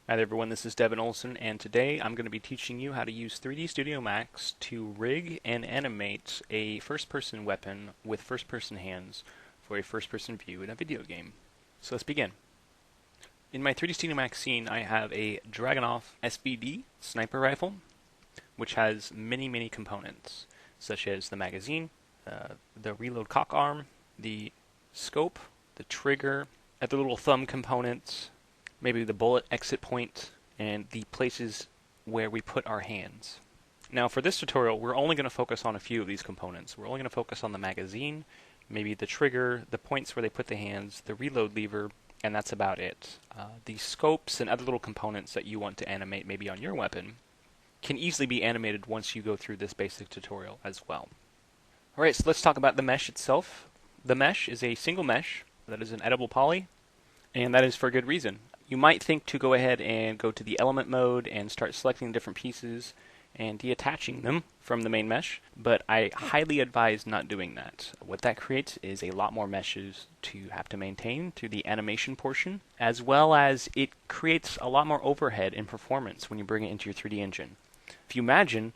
Hi there everyone, this is Devin Olson, and today I'm going to be teaching you how to use 3D Studio Max to rig and animate a first-person weapon with first-person hands for a first-person view in a video game. So let's begin. In my 3D Studio Max scene, I have a Dragunov SVD sniper rifle, which has many components, such as the magazine, the reload cock arm, the scope, the trigger, the little thumb components, maybe the bullet exit point, and the places where we put our hands. Now for this tutorial, we're only going to focus on a few of these components. We're only going to focus on the magazine, maybe the trigger, the points where they put the hands, the reload lever, and that's about it. The scopes and other little components that you want to animate maybe on your weapon can easily be animated once you go through this basic tutorial as well. Alright, so let's talk about the mesh itself. The mesh is a single mesh that is an editable poly, and that is for good reason. You might think to go ahead and go to the element mode and start selecting different pieces and deattaching them from the main mesh, but I highly advise not doing that. What that creates is a lot more meshes to have to maintain through the animation portion, as well as it creates a lot more overhead in performance when you bring it into your 3D engine. If you imagine,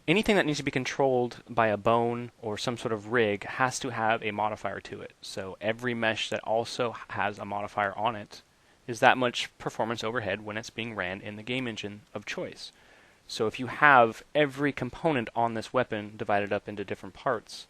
anything that needs to be controlled by a bone or some sort of rig has to have a modifier to it. So every mesh that also has a modifier on it is that much performance overhead when it's being ran in the game engine of choice. So if you have every component on this weapon divided up into different parts,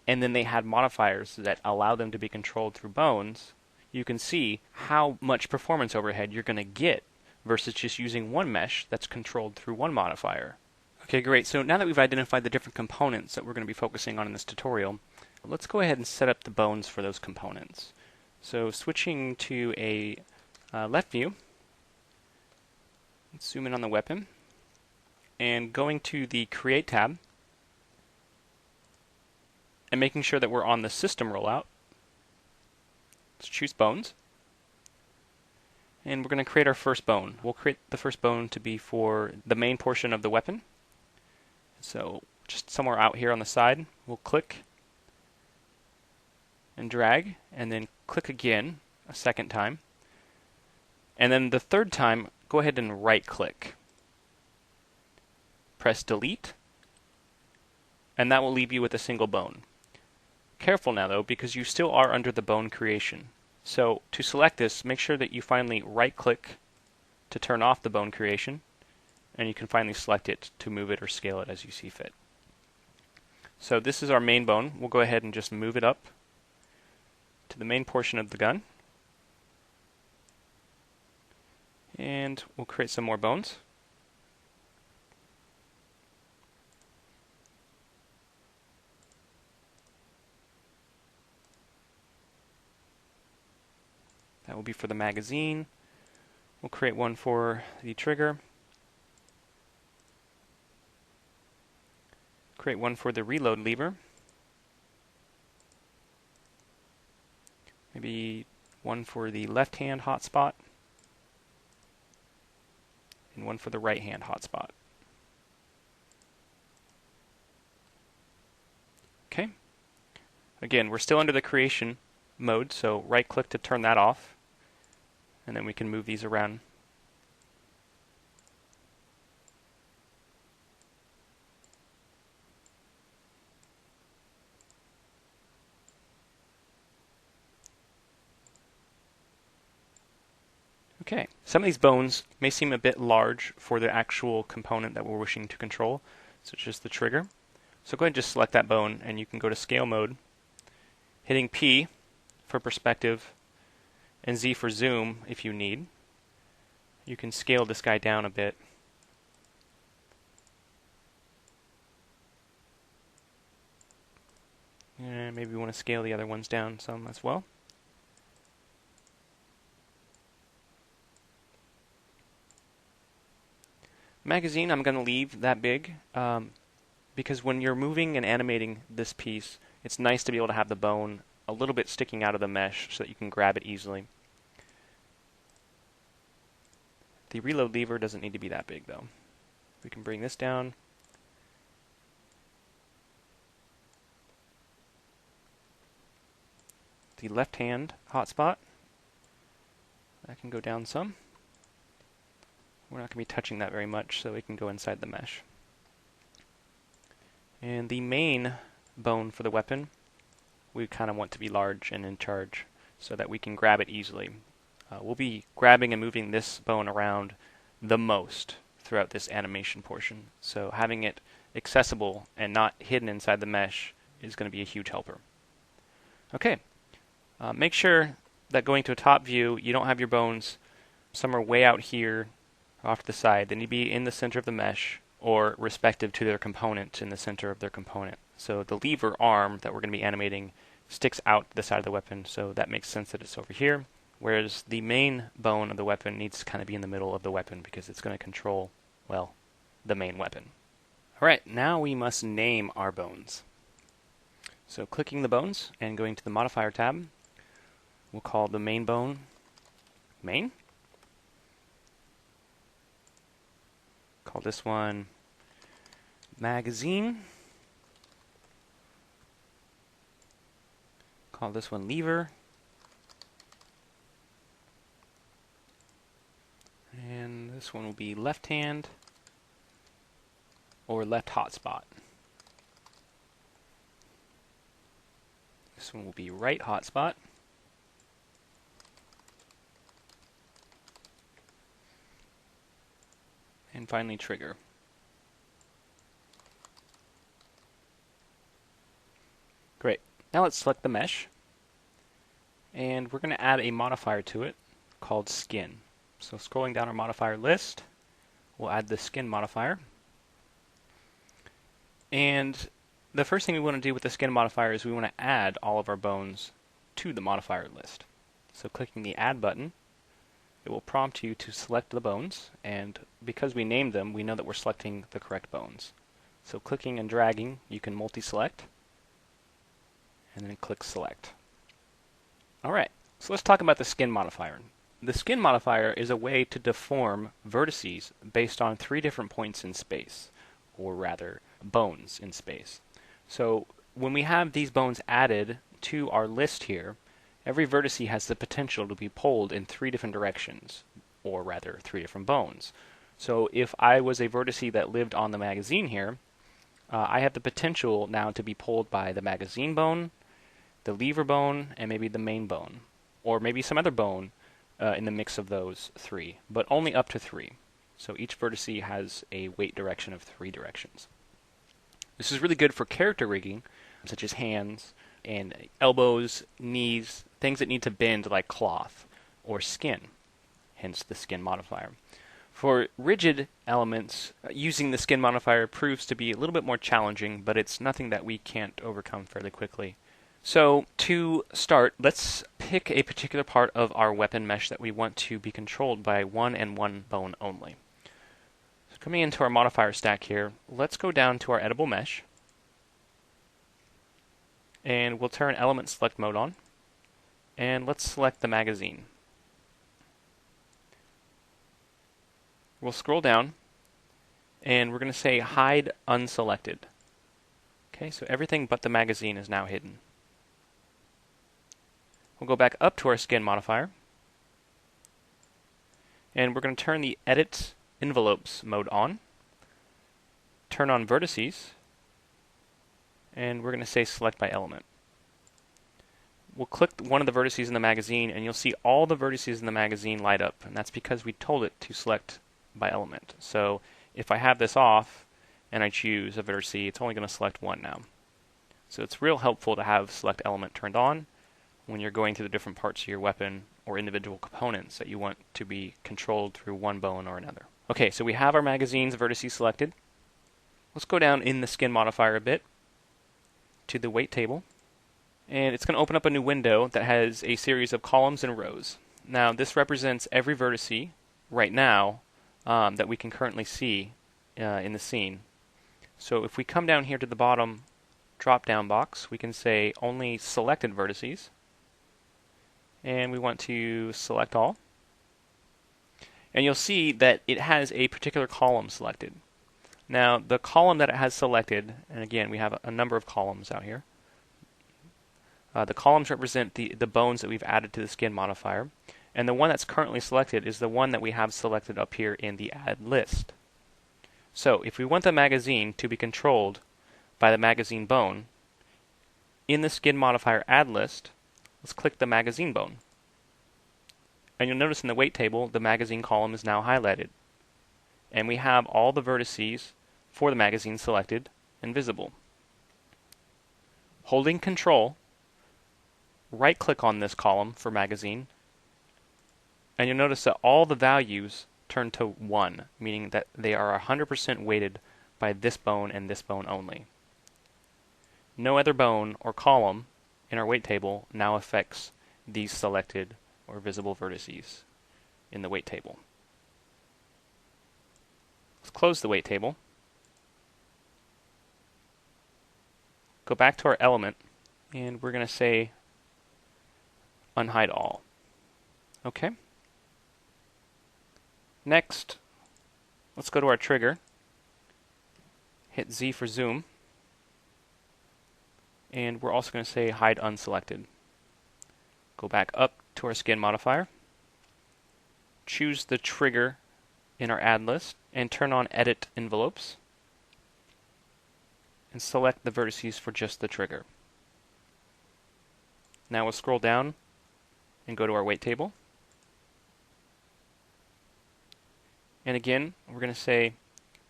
and then they had modifiers that allow them to be controlled through bones, you can see how much performance overhead you're going to get versus just using one mesh that's controlled through one modifier. Okay, great. So now that we've identified the different components that we're going to be focusing on in this tutorial, let's go ahead and set up the bones for those components. So switching to a left view, let's zoom in on the weapon, and going to the Create tab, and making sure that we're on the System rollout. Let's choose Bones, and we're going to create our first bone. We'll create the first bone to be for the main portion of the weapon. So just somewhere out here on the side, we'll click and drag, and then click again a second time. And then the third time, go ahead and right-click. Press Delete, and that will leave you with a single bone. Careful now, though, because you still are under the bone creation. So to select this, make sure that you finally right-click to turn off the bone creation, and you can finally select it to move it or scale it as you see fit. So this is our main bone. We'll go ahead and just move it up to the main portion of the gun. And we'll create some more bones. That will be for the magazine. We'll create one for the trigger. Create one for the reload lever. Maybe one for the left hand hotspot. And one for the right hand hotspot. Okay. Again, we're still under the creation mode, so right click to turn that off. And then we can move these around. Okay, some of these bones may seem a bit large for the actual component that we're wishing to control, such as the trigger. So go ahead and just select that bone, and you can go to Scale Mode, hitting P for perspective, and Z for zoom if you need. You can scale this guy down a bit. And maybe we want to scale the other ones down some as well. Magazine, I'm going to leave that big because when you're moving and animating this piece, it's nice to be able to have the bone a little bit sticking out of the mesh so that you can grab it easily. The reload lever doesn't need to be that big though. We can bring this down. The left hand hotspot, that can go down some. We're not going to be touching that very much, so we can go inside the mesh. And the main bone for the weapon, we kind of want to be large and in charge so that we can grab it easily. We'll be grabbing and moving this bone around the most throughout this animation portion. So having it accessible and not hidden inside the mesh is going to be a huge helper. Okay, make sure that going to a top view, you don't have your bones somewhere way out here off to the side. They need to be in the center of the mesh or respective to their component in the center of their component. So the lever arm that we're going to be animating sticks out the side of the weapon, so that makes sense that it's over here. Whereas the main bone of the weapon needs to kind of be in the middle of the weapon because it's going to control, well, the main weapon. Alright, now we must name our bones. So clicking the bones and going to the modifier tab, we'll call the main bone main. Call this one magazine. Call this one lever. And this one will be left hand or left hotspot. This one will be right hotspot. And finally trigger. Great. Now let's select the mesh. And we're going to add a modifier to it called skin. So scrolling down our modifier list, we'll add the skin modifier. And the first thing we want to do with the skin modifier is we want to add all of our bones to the modifier list. So clicking the add button, it will prompt you to select the bones, and because we named them, we know that we're selecting the correct bones. So clicking and dragging, you can multi-select, and then click select. Alright, so let's talk about the skin modifier. The skin modifier is a way to deform vertices based on 3 different points in space, or rather, bones in space. So when we have these bones added to our list here, every vertice has the potential to be pulled in 3 different directions, or rather 3 different bones. So if I was a vertice that lived on the magazine here, I have the potential now to be pulled by the magazine bone, the lever bone, and maybe the main bone, or maybe some other bone in the mix of those 3, but only up to 3. So each vertice has a weight direction of 3 directions. This is really good for character rigging, such as hands and elbows, knees, things that need to bend like cloth or skin, hence the skin modifier. For rigid elements, using the skin modifier proves to be a little bit more challenging, but it's nothing that we can't overcome fairly quickly. So to start, let's pick a particular part of our weapon mesh that we want to be controlled by one and one bone only. So coming into our modifier stack here, let's go down to our editable mesh, and we'll turn element select mode on, and let's select the magazine. We'll scroll down, and we're going to say hide unselected. Okay, so everything but the magazine is now hidden. We'll go back up to our skin modifier, and we're going to turn the edit envelopes mode on, turn on vertices, and we're going to say select by element. We'll click one of the vertices in the magazine, and you'll see all the vertices in the magazine light up, and that's because we told it to select by element. So if I have this off and I choose a vertice, it's only going to select one now. So it's real helpful to have select element turned on when you're going through the different parts of your weapon or individual components that you want to be controlled through one bone or another. Okay, so we have our magazine's vertices selected. Let's go down in the skin modifier a bit to the weight table, and it's going to open up a new window that has a series of columns and rows. Now this represents every vertice right now that we can currently see in the scene. So if we come down here to the bottom drop down box, we can say only selected vertices, and we want to select all, and you'll see that it has a particular column selected. Now the column that it has selected, and again we have a number of columns out here, the columns represent the bones that we've added to the skin modifier, And the one that's currently selected is the one that we have selected up here in the add list. So if we want the magazine to be controlled by the magazine bone, in the skin modifier add list, let's click the magazine bone. And you'll notice in the weight table, the magazine column is now highlighted. And we have all the vertices for the magazine selected and visible. Holding Control, right-click on this column for magazine, and you'll notice that all the values turn to 1, meaning that they are 100% weighted by this bone and this bone only. No other bone or column in our weight table now affects these selected or visible vertices in the weight table. Let's close the weight table. Go back to our element, and we're going to say unhide all. Okay. Next, let's go to our trigger, hit Z for zoom, and we're also going to say hide unselected. Go back up to our skin modifier, choose the trigger in our add list, and turn on edit envelopes, and select the vertices for just the trigger. Now we'll scroll down and go to our weight table. And again, we're going to say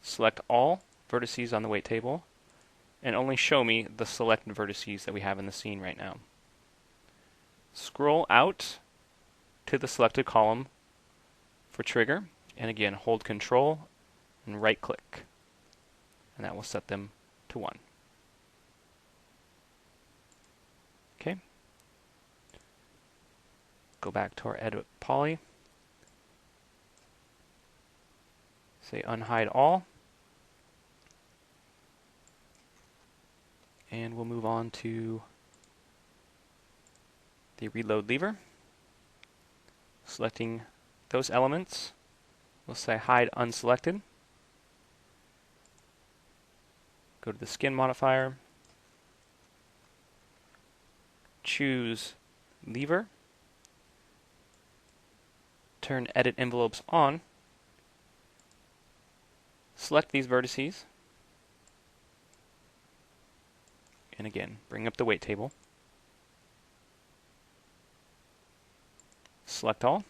select all vertices on the weight table and only show me the selected vertices that we have in the scene right now. Scroll out to the selected column for trigger, and again hold Control and right click, and that will set them to 1. Okay. Go back to our edit poly, say unhide all, and we'll move on to the reload lever. Selecting those elements, we'll say hide unselected. Go to the skin modifier, choose lever, turn edit envelopes on, select these vertices, and again bring up the weight table, select all,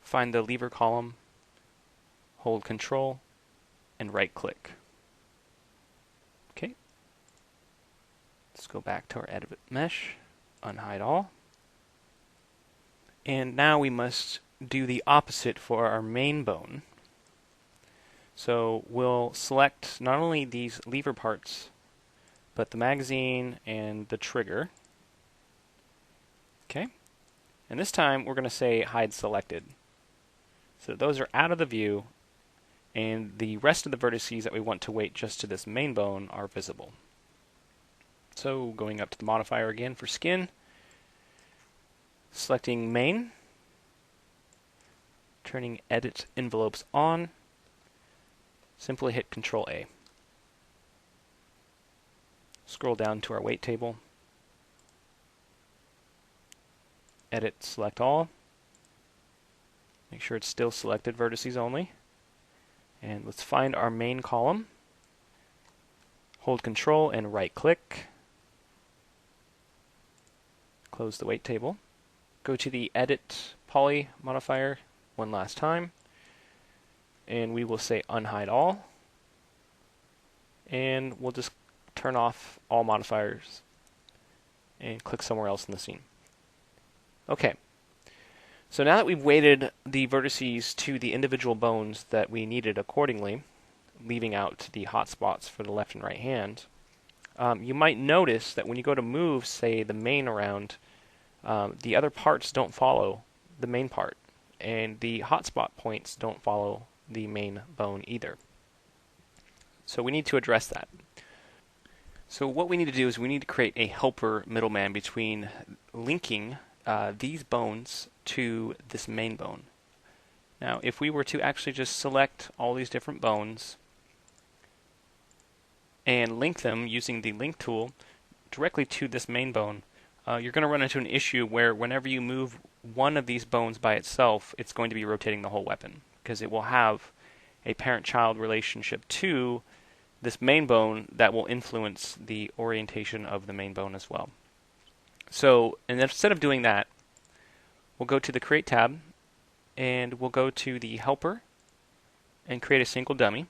find the lever column, hold Control, and right click. Okay. Let's go back to our edit mesh, unhide all. And now we must do the opposite for our main bone. So we'll select not only these lever parts, but the magazine and the trigger. Okay. And this time we're going to say hide selected. So those are out of the view, and the rest of the vertices that we want to weight just to this main bone are visible. So going up to the modifier again for skin, selecting main, turning edit envelopes on, simply hit Control A. Scroll down to our weight table, edit select all, make sure it's still selected vertices only, and let's find our main column, hold Control and right click, close the weight table, go to the edit poly modifier one last time, and we will say unhide all, and we'll just turn off all modifiers and click somewhere else in the scene. Okay, so now that we've weighted the vertices to the individual bones that we needed accordingly, leaving out the hotspots for the left and right hand, you might notice that when you go to move, say, the main around, the other parts don't follow the main part, and the hotspot points don't follow the main bone either. So we need to address that. So what we need to do is we need to create a helper middleman between linking these bones to this main bone. Now, if we were to actually just select all these different bones and link them using the link tool directly to this main bone, you're going to run into an issue where whenever you move one of these bones by itself, it's going to be rotating the whole weapon, because it will have a parent-child relationship to this main bone that will influence the orientation of the main bone as well. So, and instead of doing that, we'll go to the Create tab, and we'll go to the Helper, and create a single dummy.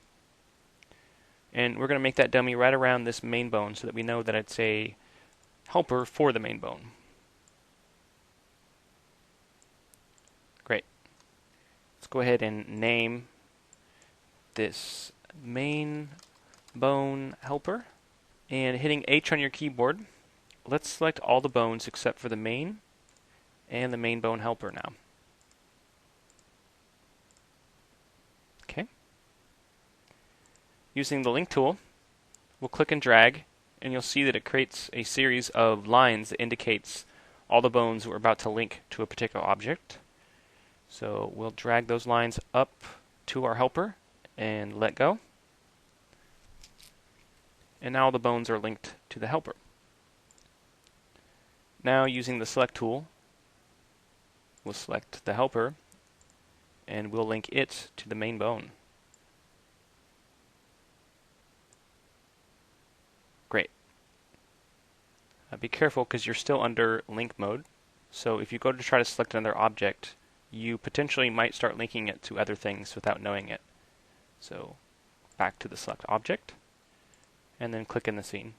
And we're going to make that dummy right around this main bone so that we know that it's a helper for the main bone. Great. Let's go ahead and name this main bone helper. And hitting H on your keyboard, let's select all the bones except for the main and the main bone helper now. Okay. Using the link tool, we'll click and drag, and you'll see that it creates a series of lines that indicates all the bones we're about to link to a particular object. So we'll drag those lines up to our helper and let go. And now all the bones are linked to the helper. Now using the select tool, we'll select the helper and we'll link it to the main bone. Great. Be careful because you're still under link mode. So if you go to try to select another object, you potentially might start linking it to other things without knowing it. So back to the select object and then click in the scene.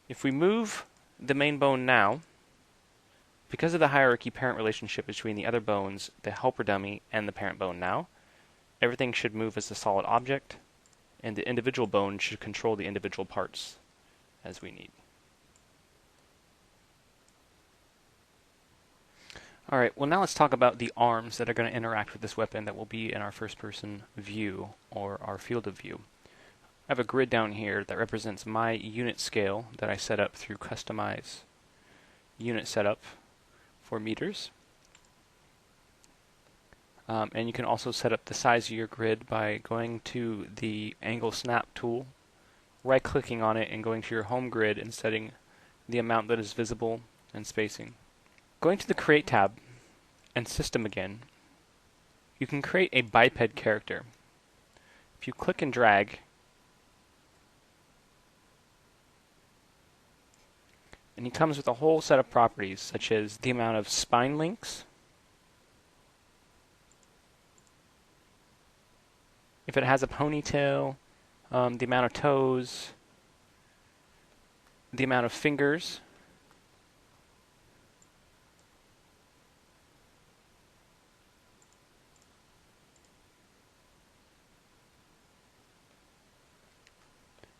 If we move the main bone now, because of the hierarchy parent relationship between the other bones, the helper dummy, and the parent bone now, everything should move as a solid object, and the individual bone should control the individual parts as we need. Alright, well now let's talk about the arms that are going to interact with this weapon that will be in our first-person view, or our field of view. I have a grid down here that represents my unit scale that I set up through Customize Unit Setup for meters. And you can also set up the size of your grid by going to the Angle Snap tool, right-clicking on it and going to your home grid and setting the amount that is visible and spacing. Going to the Create tab and System again, you can create a biped character. If you click and drag, and he comes with a whole set of properties, such as the amount of spine links, if it has a ponytail, the amount of toes, the amount of fingers,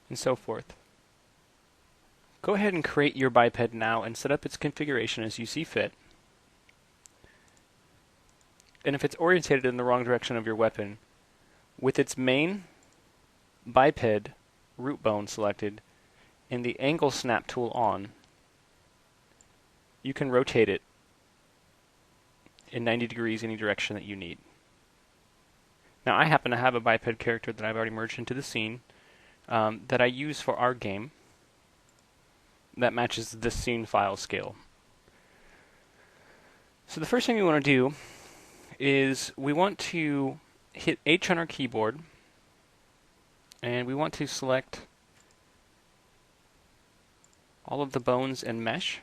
and so forth. Go ahead and create your biped now and set up its configuration as you see fit. And if it's orientated in the wrong direction of your weapon, with its main biped root bone selected and the Angle Snap tool on, you can rotate it in 90 degrees any direction that you need. Now I happen to have a biped character that I've already merged into the scene that I use for our game that matches this scene file scale. So the first thing we want to do is we want to hit H on our keyboard and we want to select all of the bones and mesh.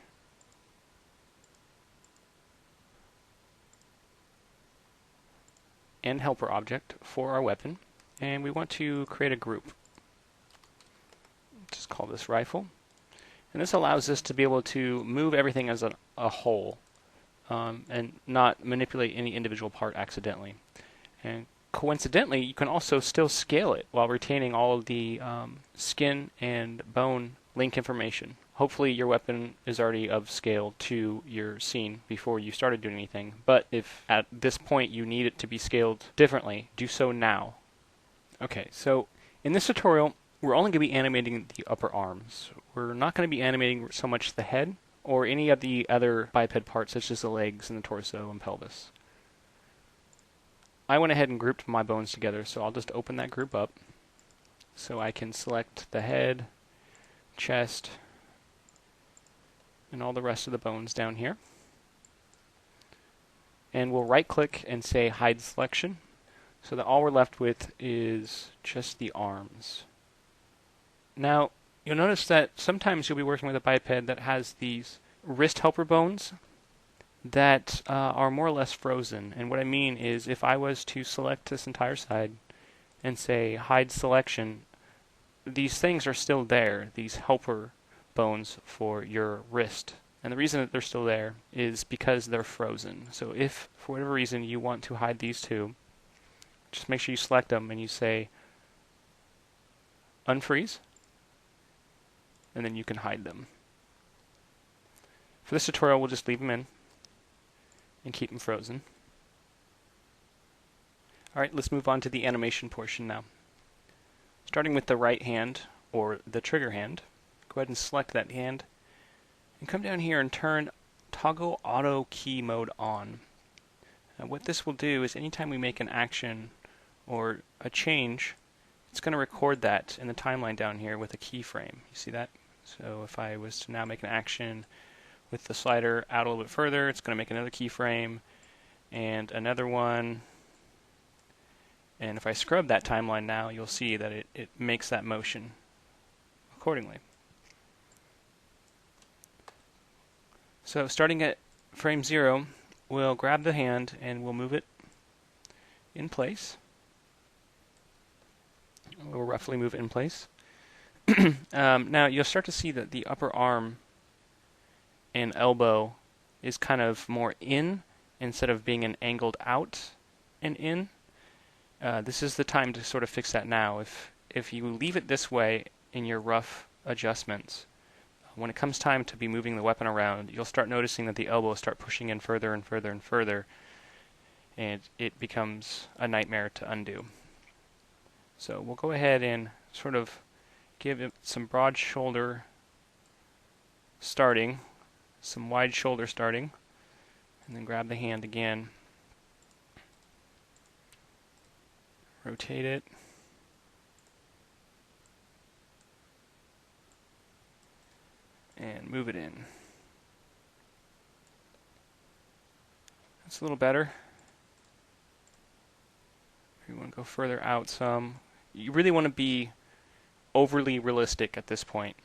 And helper object for our weapon, and we want to create a group. Just call this rifle. And this allows us to be able to move everything as a whole and not manipulate any individual part accidentally. And coincidentally, you can also still scale it while retaining all of the skin and bone link information. Hopefully your weapon is already of scale to your scene before you started doing anything, but if at this point you need it to be scaled differently, do so now. Okay, so in this tutorial, we're only going to be animating the upper arms. We're not going to be animating so much the head or any of the other biped parts such as the legs and the torso and pelvis. I went ahead and grouped my bones together, so I'll just open that group up so I can select the head, chest, and all the rest of the bones down here. And we'll right click and say hide selection, so that all we're left with is just the arms. Now, you'll notice that sometimes you'll be working with a biped that has these wrist helper bones that are more or less frozen. And what I mean is, if I was to select this entire side and say hide selection, these things are still there, these helper bones for your wrist. And the reason that they're still there is because they're frozen. So if, for whatever reason, you want to hide these two, just make sure you select them and you say unfreeze, and then you can hide them. For this tutorial, we'll just leave them in and keep them frozen. Alright, let's move on to the animation portion now. Starting with the right hand, or the trigger hand, go ahead and select that hand, and come down here and turn Toggle Auto Key Mode on. Now what this will do is anytime we make an action or a change, it's going to record that in the timeline down here with a keyframe. You see that? So if I was to now make an action with the slider out a little bit further, it's going to make another keyframe and another one. And if I scrub that timeline now, you'll see that it makes that motion accordingly. So starting at frame 0, we'll grab the hand and we'll move it in place. We'll roughly move it in place. Now you'll start to see that the upper arm and elbow is kind of more in instead of being an angled out and in. This is the time to sort of fix that now. If you leave it this way in your rough adjustments, when it comes time to be moving the weapon around, you'll start noticing that the elbows start pushing in further and further and further, and it becomes a nightmare to undo. So we'll go ahead and sort of give it some broad shoulder starting, some wide shoulder starting, and then grab the hand again, rotate it, and move it in. That's a little better. You want to go further out some. You really want to be overly realistic at this point,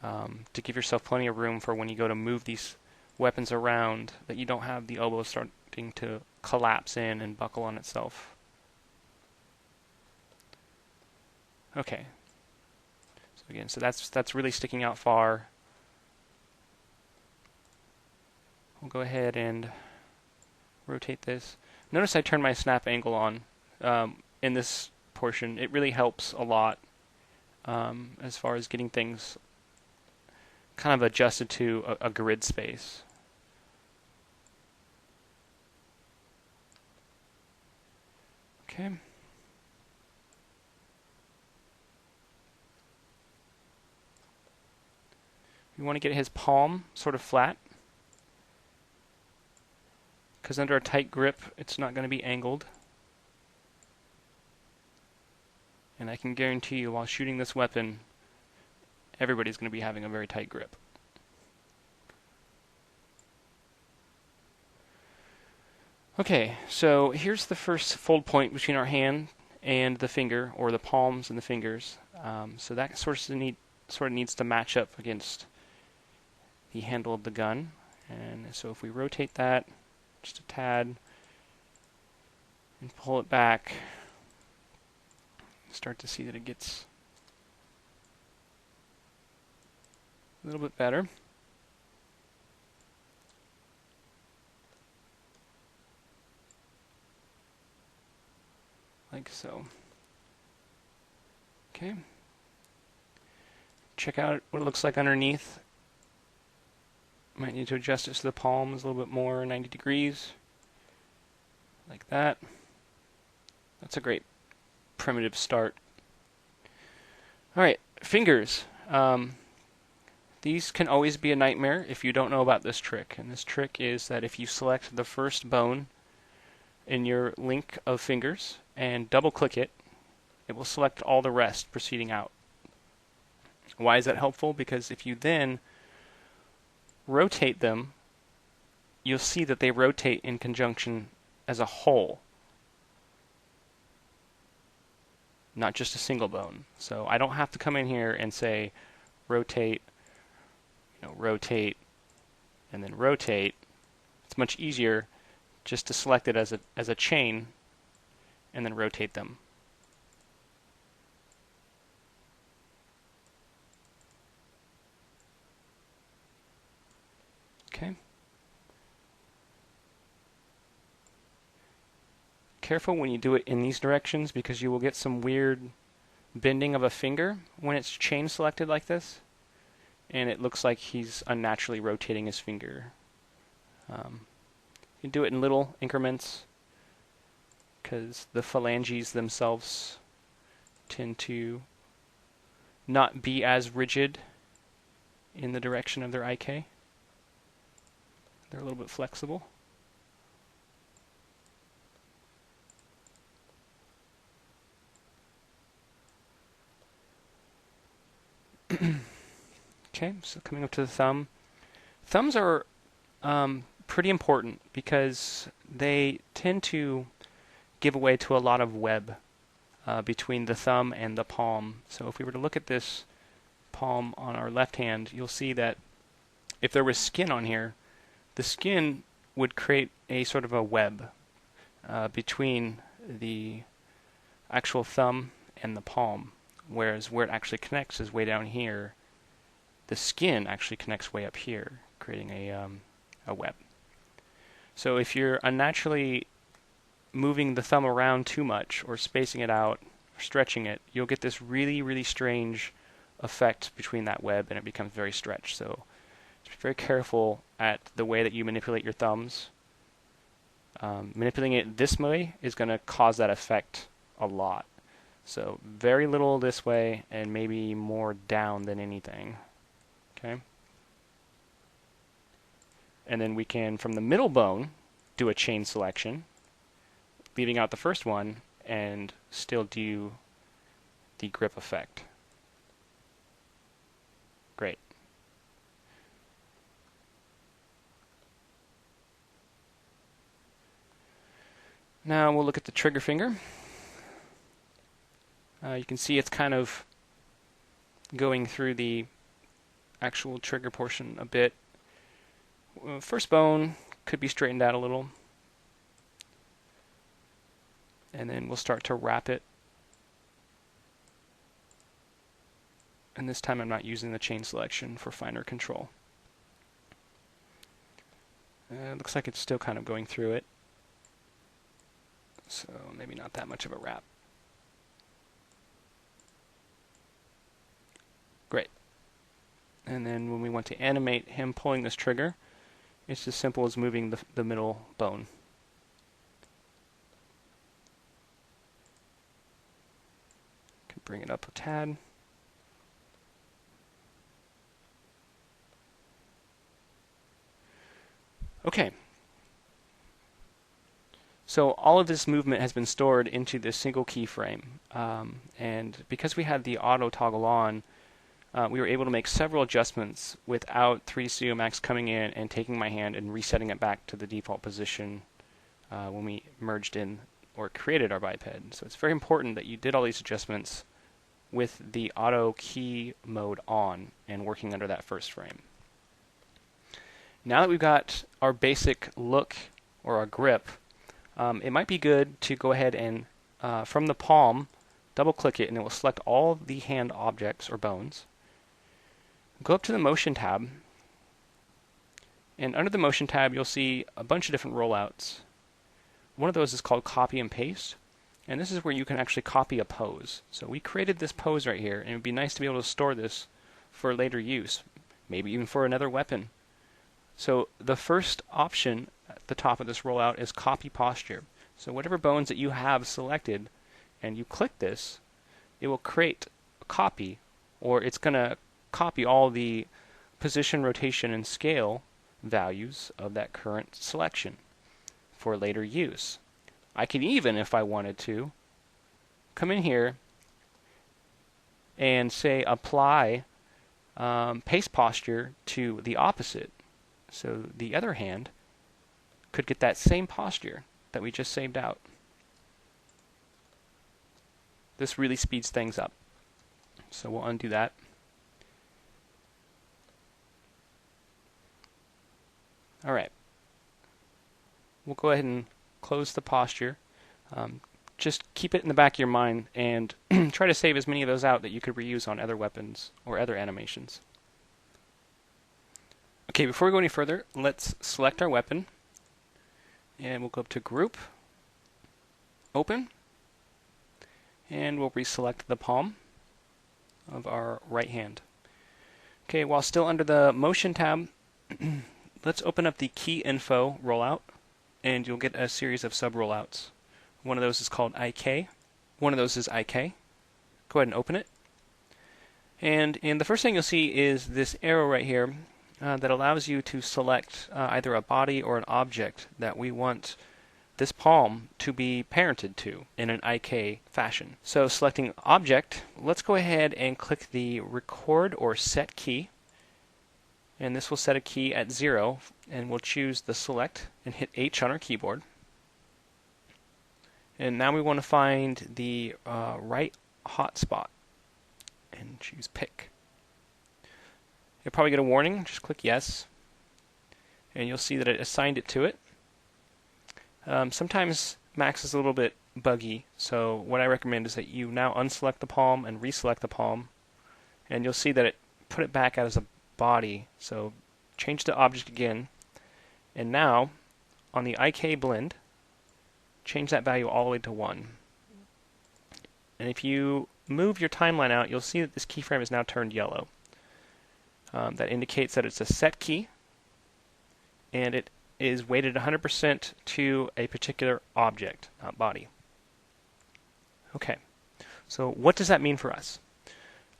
to give yourself plenty of room for when you go to move these weapons around, that you don't have the elbow starting to collapse in and buckle on itself. Okay. So again, that's really sticking out far. We'll go ahead and rotate this. Notice I turned my snap angle on in this portion. It really helps a lot as far as getting things kind of adjusted to a grid space. Okay. We want to get his palm sort of flat, because under a tight grip it's not going to be angled. And I can guarantee you, while shooting this weapon, everybody's going to be having a very tight grip. Okay, so here's the first fold point between our hand and the finger, or the palms and the fingers. So that sort of needs to match up against the handle of the gun. And so if we rotate that just a tad and pull it back, start to see that it gets a little bit better. Like so. Okay. Check out what it looks like underneath. Might need to adjust it so the palm is a little bit more 90 degrees. Like that. That's a great primitive start. Alright, fingers. These can always be a nightmare if you don't know about this trick. And this trick is that if you select the first bone in your link of fingers and double click it, it will select all the rest proceeding out. Why is that helpful? Because if you then rotate them, you'll see that they rotate in conjunction as a whole, not just a single bone. So I don't have to come in here and say rotate, rotate, and then rotate. It's much easier just to select it as a chain and then rotate them. Okay. Careful when you do it in these directions because you will get some weird bending of a finger when it's chain selected like this, and it looks like he's unnaturally rotating his finger. You can do it in little increments because the phalanges themselves tend to not be as rigid in the direction of their IK. They're a little bit flexible. Okay, so coming up to the thumb. Thumbs are pretty important because they tend to give away to a lot of web between the thumb and the palm. So if we were to look at this palm on our left hand, you'll see that if there was skin on here, the skin would create a sort of a web between the actual thumb and the palm, whereas where it actually connects is way down here. The skin actually connects way up here, creating a web. So if you're unnaturally moving the thumb around too much or spacing it out or stretching it, you'll get this really, really strange effect between that web and it becomes very stretched. So just be very careful at the way that you manipulate your thumbs. Manipulating it this way is going to cause that effect a lot. So very little this way and maybe more down than anything. Okay. And then we can, from the middle bone, do a chain selection, leaving out the first one, and still do the grip effect. Great. Now we'll look at the trigger finger. You can see it's kind of going through the actual trigger portion a bit. First bone could be straightened out a little. And then we'll start to wrap it. And this time I'm not using the chain selection for finer control. Looks like it's still kind of going through it. So maybe not that much of a wrap. Great. And then when we want to animate him pulling this trigger, it's as simple as moving the middle bone. Can bring it up a tad. Okay. So all of this movement has been stored into this single keyframe. And because we had the auto toggle on, we were able to make several adjustments without 3D Studio Max coming in and taking my hand and resetting it back to the default position when we merged in or created our biped. So it's very important that you did all these adjustments with the auto key mode on and working under that first frame. Now that we've got our basic look or our grip, it might be good to go ahead and from the palm, double click it and it will select all the hand objects or bones. Go up to the Motion tab, and under the Motion tab you'll see a bunch of different rollouts. One of those is called Copy and Paste, and this is where you can actually copy a pose. So we created this pose right here, and it would be nice to be able to store this for later use, maybe even for another weapon. So the first option at the top of this rollout is Copy Posture. So whatever bones that you have selected, and you click this, it will create a copy, or it's going to copy all the position, rotation, and scale values of that current selection for later use. I can even, if I wanted to, come in here and say apply paste posture to the opposite. So the other hand could get that same posture that we just saved out. This really speeds things up. So we'll undo that. All right. We'll go ahead and close the posture. Just keep it in the back of your mind and try to save as many of those out that you could reuse on other weapons or other animations. Okay, before we go any further, let's select our weapon. And we'll go up to Group, Open, and we'll reselect the palm of our right hand. Okay, while still under the Motion tab, let's open up the Key Info rollout, and you'll get a series of sub-rollouts. One of those is called IK. One of those is IK. Go ahead and open it. And the first thing you'll see is this arrow right here that allows you to select either a body or an object that we want this palm to be parented to in an IK fashion. So selecting Object, let's go ahead and click the Record or Set key. And this will set a key at 0, and we'll choose the Select and hit H on our keyboard. And now we want to find the right hotspot and choose Pick. You'll probably get a warning, just click Yes, and you'll see that it assigned it to it. Sometimes Max is a little bit buggy, so what I recommend is that you now unselect the palm and reselect the palm, and you'll see that it put it back as a body. So change the object again, and now on the IK blend, change that value all the way to 1. And if you move your timeline out, you'll see that this keyframe is now turned yellow. That indicates that it's a set key, and it is weighted 100% to a particular object, not body. Okay, so what does that mean for us?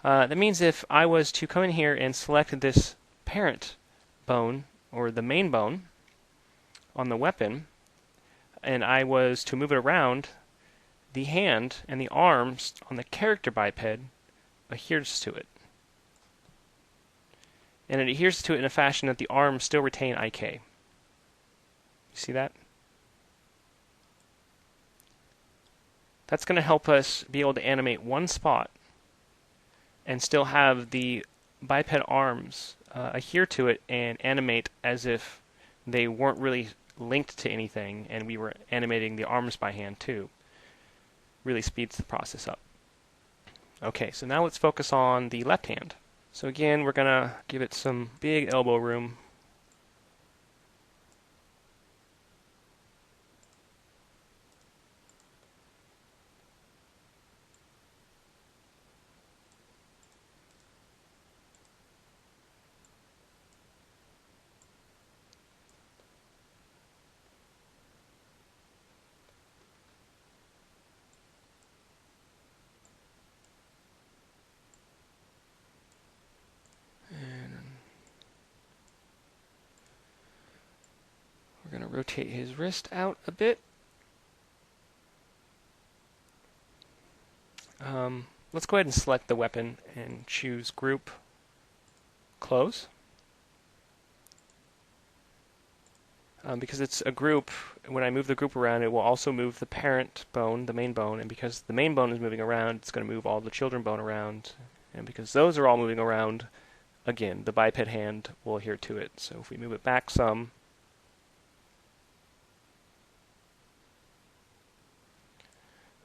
That means if I was to come in here and select this parent bone, or the main bone, on the weapon, and I was to move it around, the hand and the arms on the character biped adheres to it. And it adheres to it in a fashion that the arms still retain IK. You see that? That's going to help us be able to animate one spot and still have the biped arms adhere to it and animate as if they weren't really linked to anything and we were animating the arms by hand too. Really speeds the process up. Okay, so now let's focus on the left hand. So again, we're going to give it some big elbow room. We're going to rotate his wrist out a bit. Let's go ahead and select the weapon and choose Group, Close. Because it's a group, when I move the group around, it will also move the parent bone, the main bone, and because the main bone is moving around, it's going to move all the children bone around. And because those are all moving around, again, the biped hand will adhere to it. So if we move it back some,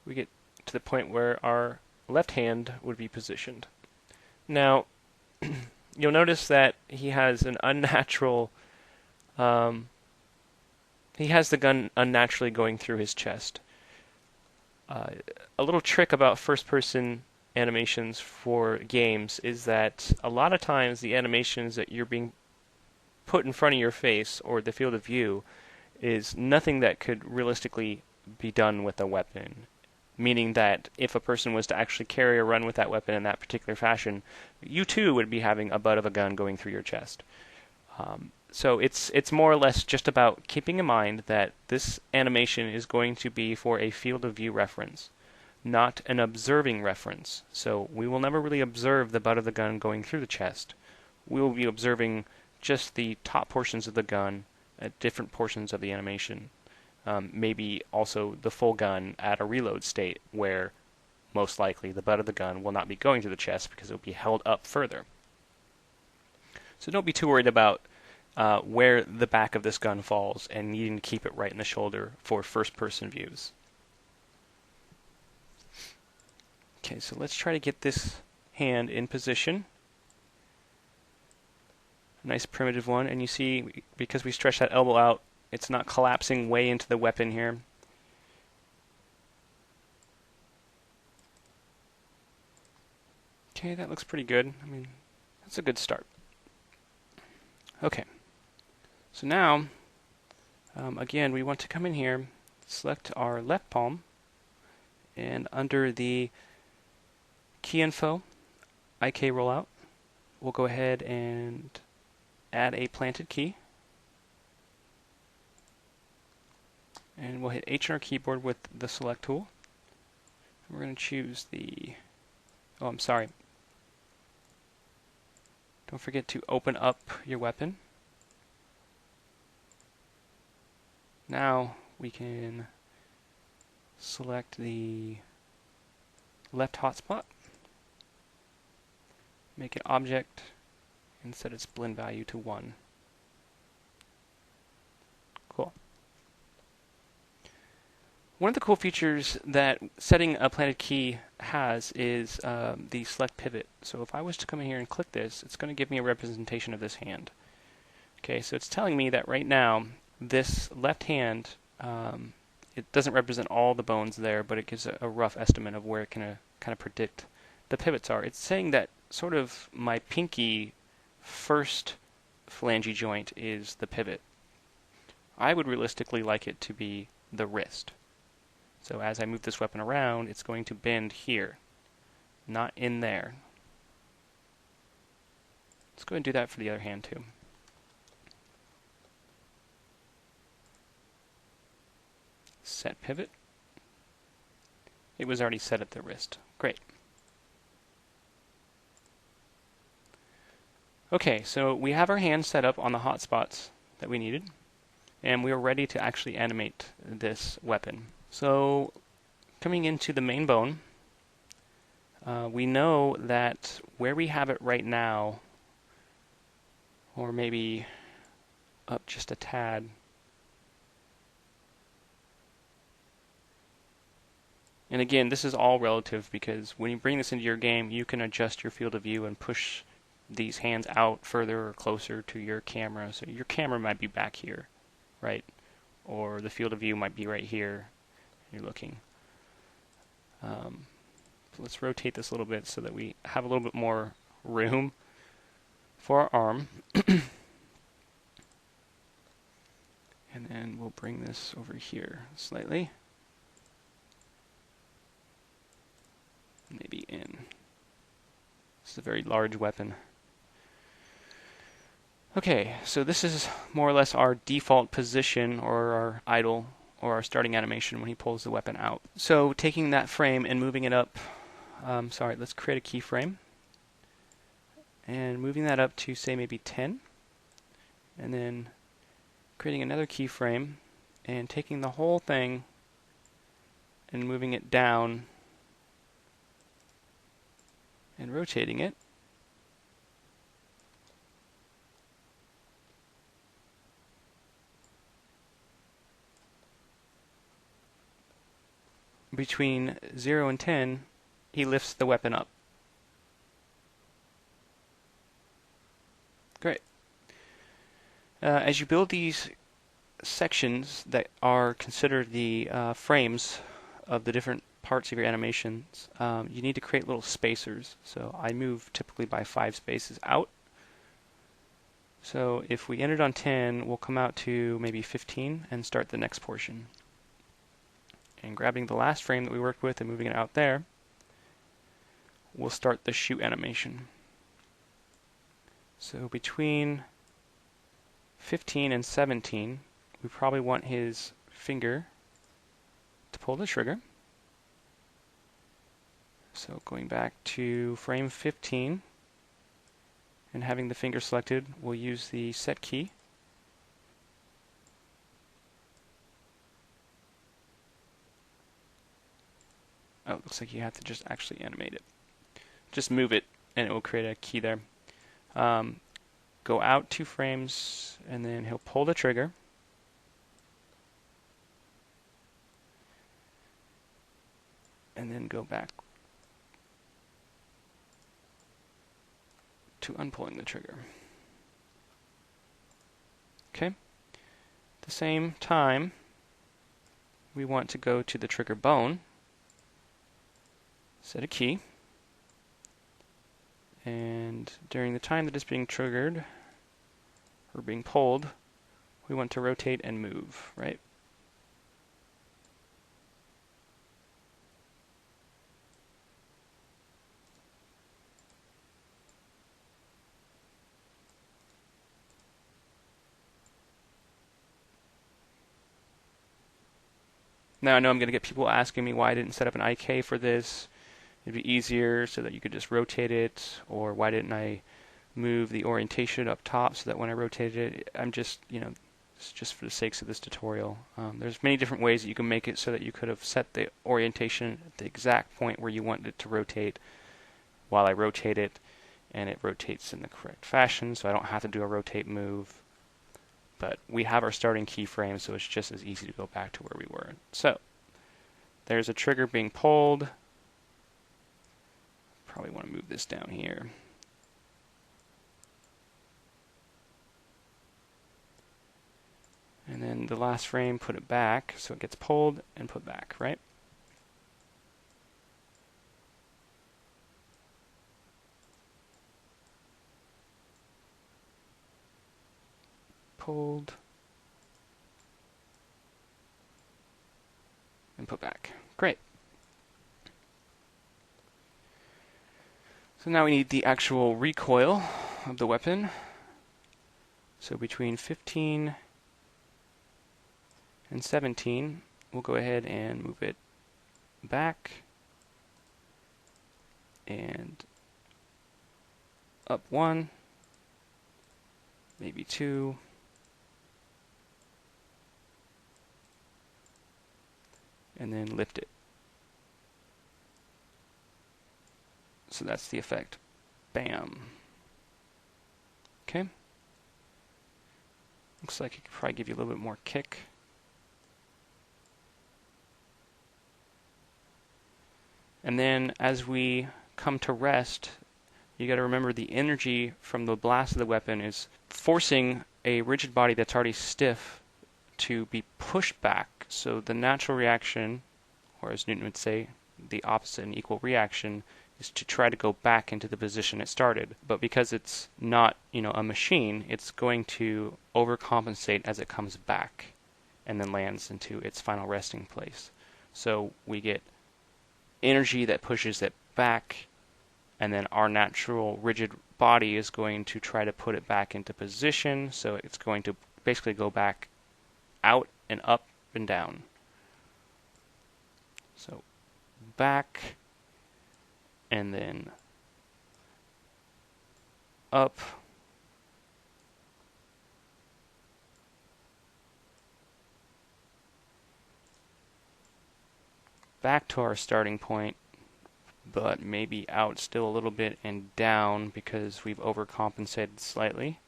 we get to the point where our left hand would be positioned. Now, you'll notice that he has an unnatural, he has the gun unnaturally going through his chest. A little trick about first-person animations for games is that a lot of times the animations that you're being put in front of your face or the field of view is nothing that could realistically be done with a weapon. Meaning that if a person was to actually carry or run with that weapon in that particular fashion, you too would be having a butt of a gun going through your chest. So it's more or less just about keeping in mind that this animation is going to be for a field of view reference, not an observing reference. So we will never really observe the butt of the gun going through the chest. We will be observing just the top portions of the gun at different portions of the animation. Maybe also the full gun at a reload state where most likely the butt of the gun will not be going to the chest because it will be held up further. So don't be too worried about where the back of this gun falls and needing to keep it right in the shoulder for first-person views. Okay, so let's try to get this hand in position. A nice primitive one, and you see, because we stretch that elbow out, it's not collapsing way into the weapon here. Okay, that looks pretty good. I mean, that's a good start. Okay, so now, again, we want to come in here, select our left palm, and under the key info, IK rollout, we'll go ahead and add a planted key. And we'll hit H on our keyboard with the select tool. We're going to choose the, oh, I'm sorry. Don't forget to open up your weapon. Now we can select the left hotspot, make an object, and set its blend value to 1. Cool. One of the cool features that setting a planted key has is the select pivot. So if I was to come in here and click this, it's going to give me a representation of this hand. Okay, so it's telling me that right now this left hand, it doesn't represent all the bones there, but it gives a rough estimate of where it can kind of predict the pivots are. It's saying that sort of my pinky first phalange joint is the pivot. I would realistically like it to be the wrist. So as I move this weapon around, it's going to bend here, not in there. Let's go ahead and do that for the other hand too. Set pivot. It was already set at the wrist. Great. Okay, so we have our hand set up on the hotspots that we needed, and we are ready to actually animate this weapon. So, coming into the main bone, we know that where we have it right now, or maybe up just a tad, and again, this is all relative because when you bring this into your game, you can adjust your field of view and push these hands out further or closer to your camera. So your camera might be back here, right? Or the field of view might be right here. You're looking. So let's rotate this a little bit so that we have a little bit more room for our arm. And then we'll bring this over here slightly. Maybe in. This is a very large weapon. Okay, so this is more or less our default position, or our idle, or our starting animation when he pulls the weapon out. So taking that frame and moving it up, let's create a keyframe. And moving that up to, say, maybe 10. And then creating another keyframe and taking the whole thing and moving it down and rotating it. Between 0 and 10, he lifts the weapon up. Great. As you build these sections that are considered the frames of the different parts of your animations, you need to create little spacers. So I move typically by 5 spaces out. So if we ended on 10, we'll come out to maybe 15 and start the next portion. And grabbing the last frame that we worked with and moving it out there, we'll start the shoot animation. So between 15 and 17, we probably want his finger to pull the trigger. So going back to frame 15 And having the finger selected, we'll use the set key. Oh, it looks like you have to just actually animate it. Just move it, and it will create a key there. Go out 2 frames, and then he'll pull the trigger. And then go back to unpulling the trigger. Okay. At the same time, we want to go to the trigger bone, set a key, and during the time that it's being triggered or being pulled, we want to rotate and move, right? Now I know I'm going to get people asking me why I didn't set up an IK for this. It'd be easier so that you could just rotate it, or why didn't I move the orientation up top so that when I rotated it, I'm just, it's just for the sakes of this tutorial. There's many different ways that you can make it so that you could have set the orientation at the exact point where you want it to rotate while I rotate it, and it rotates in the correct fashion, so I don't have to do a rotate move. But we have our starting keyframe, so it's just as easy to go back to where we were. So there's a trigger being pulled. Probably want to move this down here. And then the last frame, put it back, so it gets pulled and put back, right? Pulled and put back. Great. So now we need the actual recoil of the weapon. So between 15 and 17, we'll go ahead and move it back and up 1, maybe 2, and then lift it. So that's the effect. Bam. Okay. Looks like it could probably give you a little bit more kick. And then as we come to rest, you got to remember the energy from the blast of the weapon is forcing a rigid body that's already stiff to be pushed back. So the natural reaction, or as Newton would say, the opposite and equal reaction, is to try to go back into the position it started. But because it's not, a machine, it's going to overcompensate as it comes back and then lands into its final resting place. So we get energy that pushes it back, and then our natural rigid body is going to try to put it back into position, so it's going to basically go back out and up and down. So back, and then up, back to our starting point, but maybe out still a little bit and down because we've overcompensated slightly.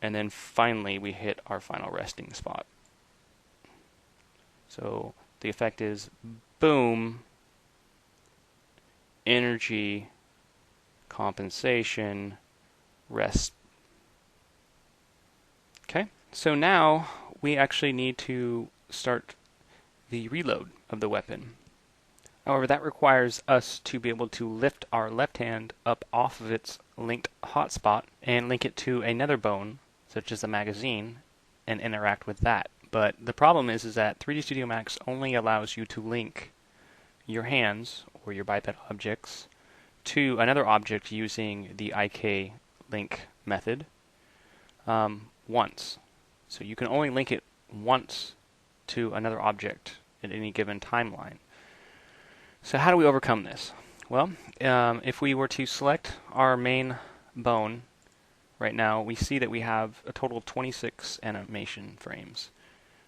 And then finally we hit our final resting spot. So the effect is boom, energy, compensation, rest. Okay, so now we actually need to start the reload of the weapon. However, that requires us to be able to lift our left hand up off of its linked hotspot and link it to another bone, such as a magazine, and interact with that. But the problem is that 3D Studio Max only allows you to link your hands, or your biped objects, to another object using the IK link method once. So you can only link it once to another object at any given timeline. So how do we overcome this? Well, if we were to select our main bone right now, we see that we have a total of 26 animation frames.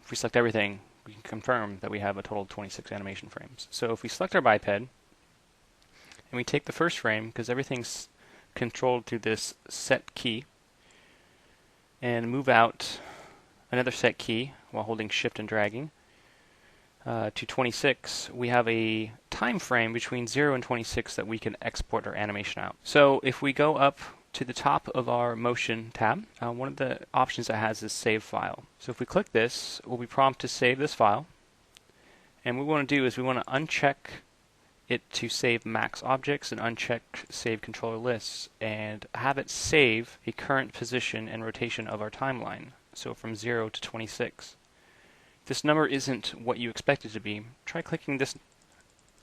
If we select everything, we can confirm that we have a total of 26 animation frames. So if we select our biped, and we take the first frame, because everything's controlled through this set key, and move out another set key while holding shift and dragging, to 26, we have a time frame between 0 and 26 that we can export our animation out. So if we go up to the top of our motion tab, one of the options it has is save file. So if we click this, we'll be prompted to save this file. And what we want to do is we want to uncheck it to save max objects and uncheck save controller lists and have it save a current position and rotation of our timeline. So from 0 to 26. If this number isn't what you expect it to be, try clicking this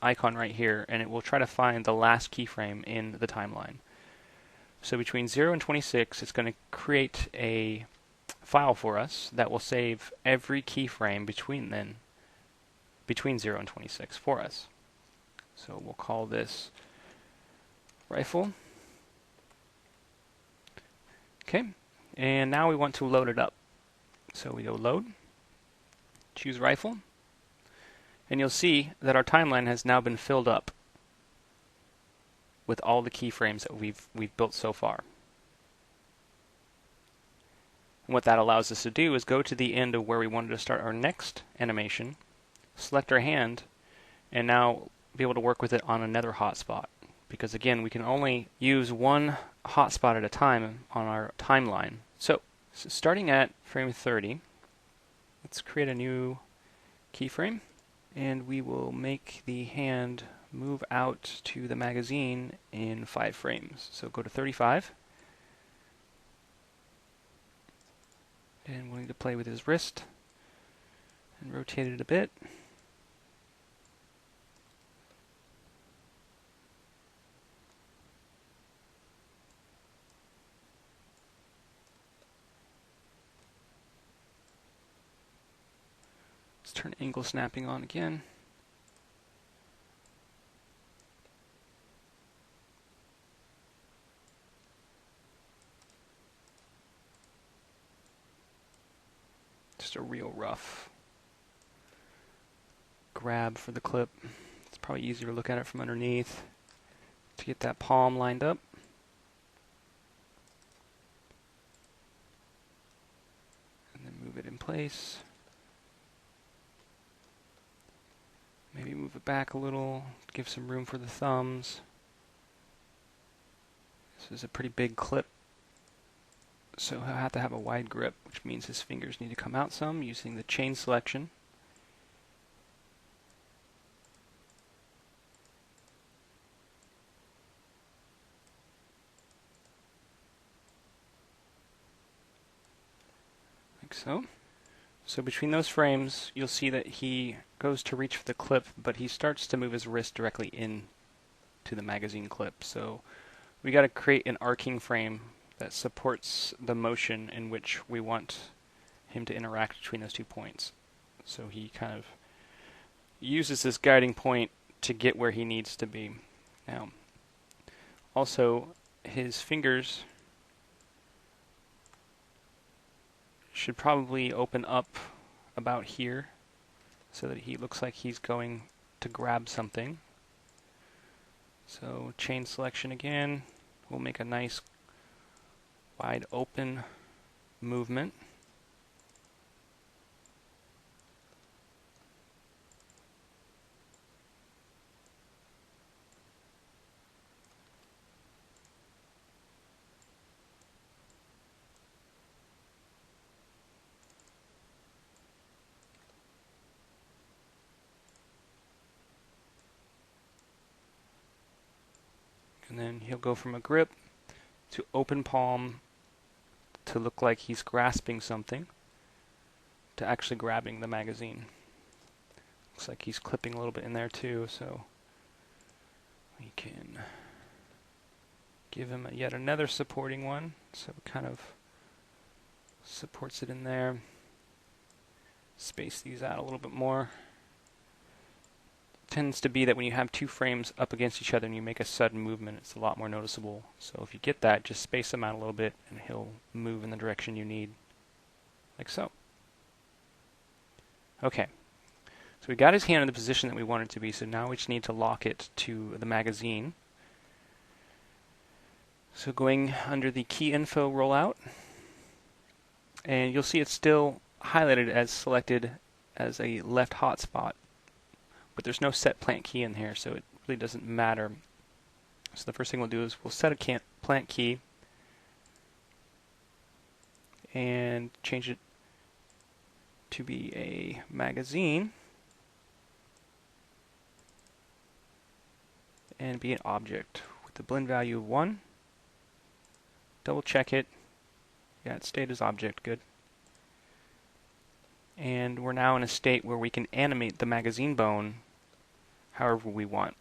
icon right here and it will try to find the last keyframe in the timeline. So between 0 and 26, it's going to create a file for us that will save every keyframe between 0 and 26 for us. So we'll call this rifle. Okay, and now we want to load it up. So we go load, choose rifle, and you'll see that our timeline has now been filled up with all the keyframes that we've built so far. And what that allows us to do is go to the end of where we wanted to start our next animation, select our hand, and now be able to work with it on another hotspot. Because again, we can only use one hotspot at a time on our timeline. So starting at frame 30, let's create a new keyframe, and we will make the hand move out to the magazine in 5 frames. So go to 35, and we'll need to play with his wrist and rotate it a bit. Let's turn angle snapping on again. Just a real rough grab for the clip. It's probably easier to look at it from underneath to get that palm lined up. And then move it in place. Maybe move it back a little, give some room for the thumbs. This is a pretty big clip, so he'll have to have a wide grip, which means his fingers need to come out some using the chain selection. Like so. So between those frames, you'll see that he goes to reach for the clip, but he starts to move his wrist directly in to the magazine clip. So we got to create an arcing frame that supports the motion in which we want him to interact between those 2 points. So he kind of uses this guiding point to get where he needs to be. Now, also, his fingers should probably open up about here so that he looks like he's going to grab something. So chain selection again, we'll make a nice wide open movement. And then he'll go from a grip to open palm to look like he's grasping something to actually grabbing the magazine. Looks like he's clipping a little bit in there too, so we can give him yet another supporting one. So it kind of supports it in there. Space these out a little bit more. tends to be that when you have 2 frames up against each other and you make a sudden movement, it's a lot more noticeable. So if you get that, just space them out a little bit and he'll move in the direction you need, like so. Okay, so we got his hand in the position that we want it to be, so now we just need to lock it to the magazine. So going under the key info rollout, and you'll see it's still highlighted as selected as a left hotspot, but there's no set plant key in here, so it really doesn't matter. So the first thing we'll do is we'll set a plant key and change it to be a magazine and be an object with the blend value of 1. Double check it. Yeah, it stayed as object, good. And we're now in a state where we can animate the magazine bone however we want.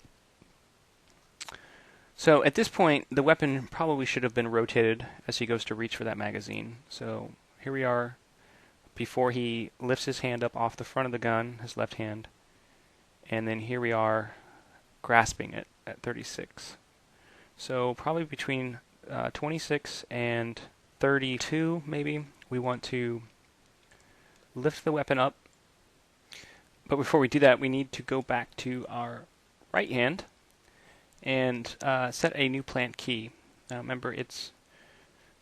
So at this point, the weapon probably should have been rotated as he goes to reach for that magazine. So here we are before he lifts his hand up off the front of the gun, his left hand, and then here we are grasping it at 36. So probably between 26 and 32 maybe, we want to lift the weapon up. But before we do that, we need to go back to our right hand and set a new plant key. Now remember, it's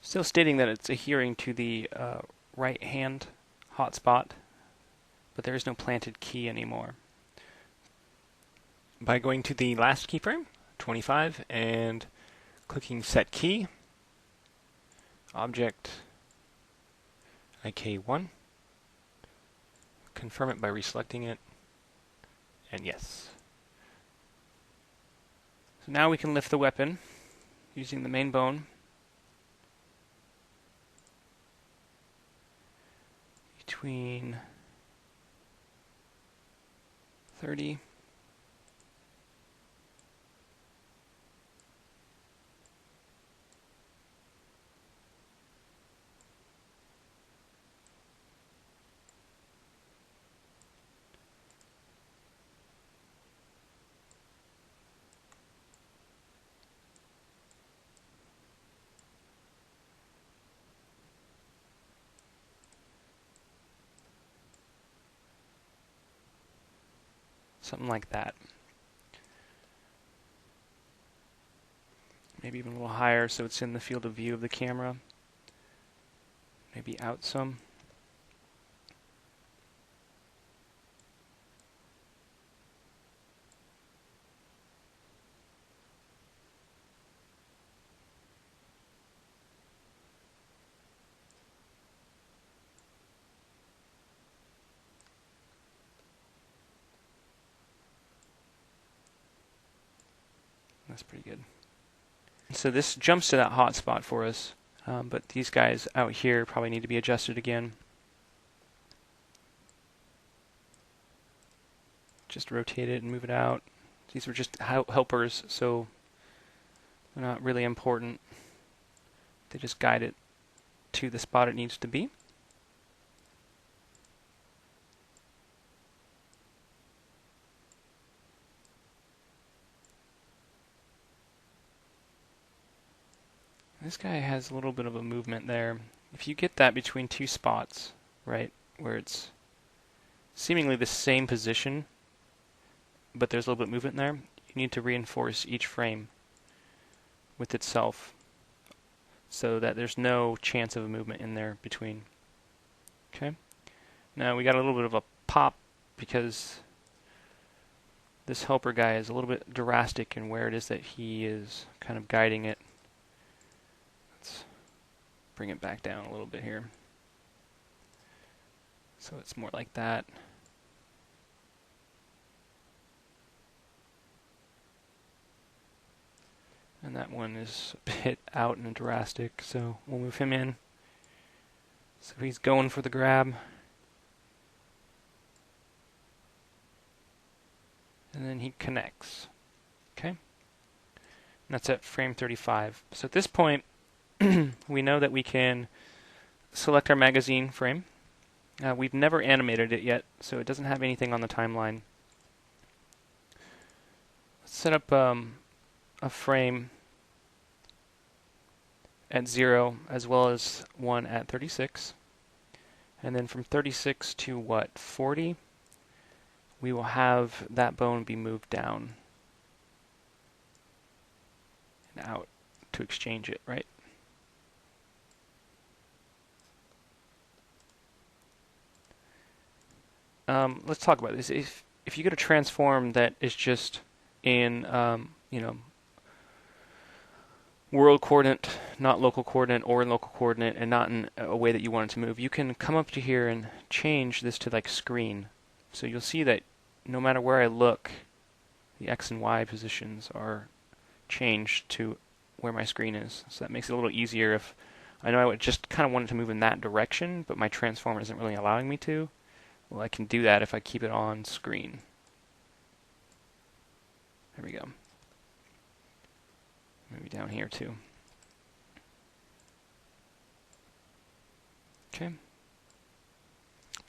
still stating that it's adhering to the right hand hotspot, but there is no planted key anymore. By going to the last keyframe, 25, and clicking Set Key, Object IK1, confirm it by reselecting it, and yes. So now we can lift the weapon using the main bone between 30 something like that. Maybe even a little higher so it's in the field of view of the camera. Maybe out some. That's pretty good. So this jumps to that hot spot for us, but these guys out here probably need to be adjusted again. Just rotate it and move it out. These were just helpers, so they're not really important. They just guide it to the spot it needs to be. This guy has a little bit of a movement there. If you get that between 2 spots, right, where it's seemingly the same position, but there's a little bit of movement there, you need to reinforce each frame with itself so that there's no chance of a movement in there between. Okay? Now we got a little bit of a pop because this helper guy is a little bit drastic in where it is that he is kind of guiding it. Bring it back down a little bit here. So it's more like that. And that one is a bit out and drastic, so we'll move him in. So he's going for the grab. And then he connects. Okay? And that's at frame 35. So at this point, we know that we can select our magazine frame. We've never animated it yet, so it doesn't have anything on the timeline. set up a frame at 0 as well as one at 36. And then from 36 to 40, we will have that bone be moved down and out to exchange it, right? Let's talk about this. If you get a transform that is just in world coordinate, not local coordinate, or in local coordinate, and not in a way that you want it to move, you can come up to here and change this to like screen. So you'll see that no matter where I look, the X and Y positions are changed to where my screen is. So that makes it a little easier if I know I would just kind of want it to move in that direction, but my transformer isn't really allowing me to. Well, I can do that if I keep it on screen. There we go. Maybe down here too. Okay.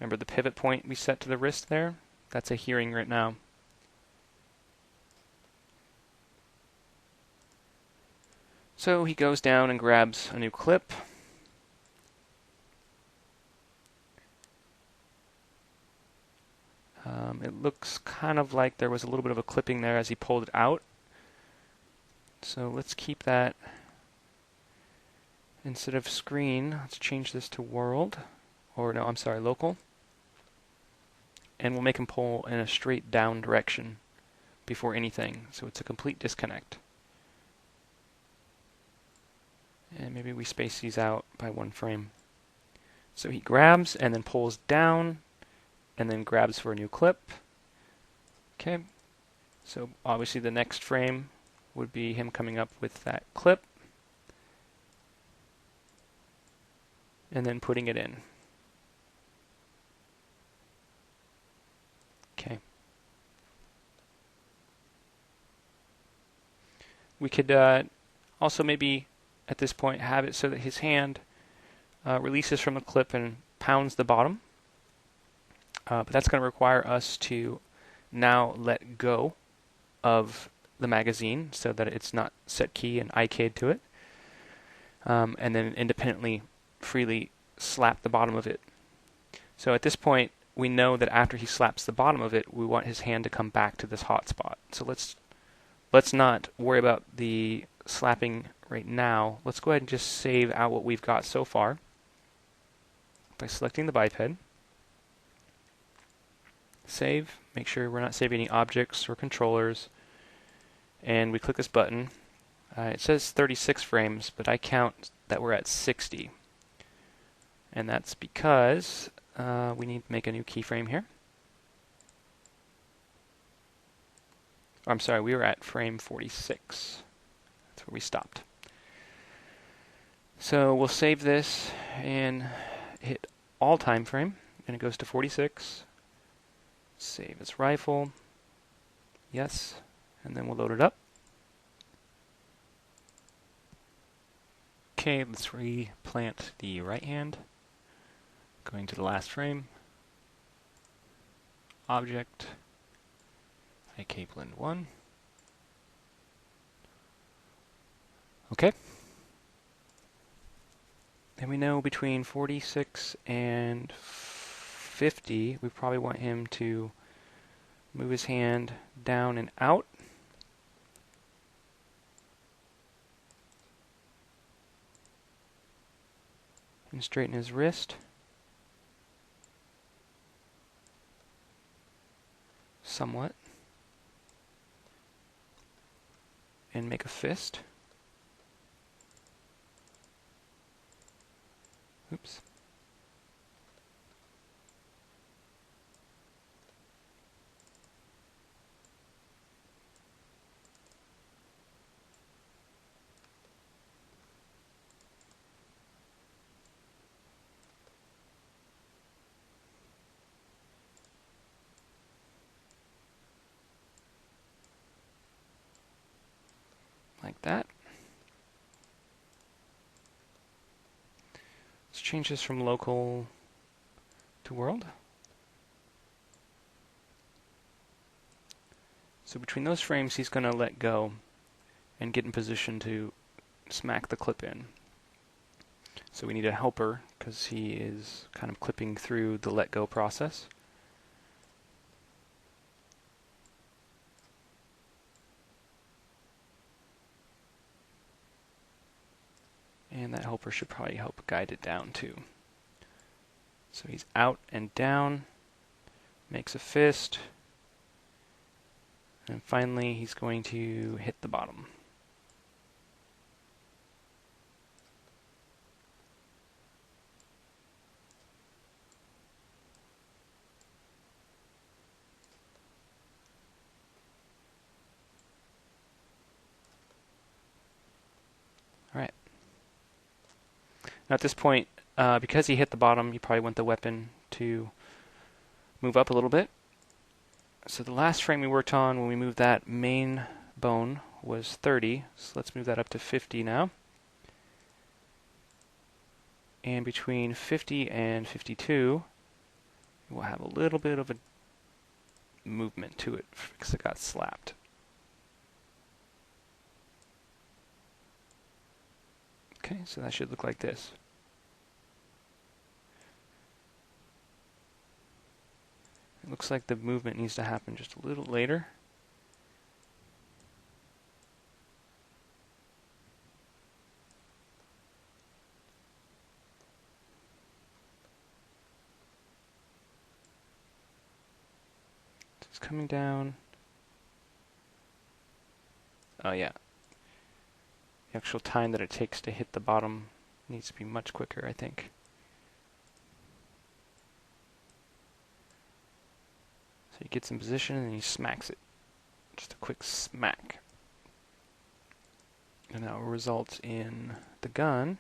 Remember the pivot point we set to the wrist there? That's a hearing right now. So he goes down and grabs a new clip. It looks kind of like there was a little bit of a clipping there as he pulled it out. So let's keep that. Instead of screen, let's change this to world. Or no, I'm sorry, local. And we'll make him pull in a straight down direction before anything. So it's a complete disconnect. And maybe we space these out by 1 frame. So he grabs and then pulls down and then grabs for a new clip. Okay. So obviously the next frame would be him coming up with that clip and then putting it in. Okay. We could also maybe at this point have it so that his hand releases from the clip and pounds the bottom. But that's going to require us to now let go of the magazine so that it's not set key and IK'd to it. And then independently, freely slap the bottom of it. So at this point, we know that after he slaps the bottom of it, we want his hand to come back to this hot spot. So let's not worry about the slapping right now. Let's go ahead and just save out what we've got so far by selecting the biped. Save. Make sure we're not saving any objects or controllers. And we click this button. It says 36 frames, but I count that we're at 60. And that's because we need to make a new keyframe here. I'm sorry, we were at frame 46. That's where we stopped. So we'll save this and hit all time frame, and it goes to 46. Save as rifle. Yes. And then we'll load it up. Okay, let's replant the right hand. Going to the last frame. Object. IK blend 1. Okay. And we know between 46 and 50, we probably want him to move his hand down and out. And straighten his wrist. Somewhat. And make a fist. Oops. Like that. Let's change this from local to world. So between those frames, he's going to let go and get in position to smack the clip in. So we need a helper because he is kind of clipping through the let go process. And that helper should probably help guide it down too. So he's out and down, makes a fist, and finally he's going to hit the bottom. All right. Now at this point, because he hit the bottom, you probably want the weapon to move up a little bit. So the last frame we worked on when we moved that main bone was 30. So let's move that up to 50 now. And between 50 and 52, we'll have a little bit of a movement to it because it got slapped. Okay, so that should look like this. It looks like the movement needs to happen just a little later. It's coming down. Oh yeah. The actual time that it takes to hit the bottom needs to be much quicker, I think. So he gets in position and he smacks it. Just a quick smack. And that will result in the gun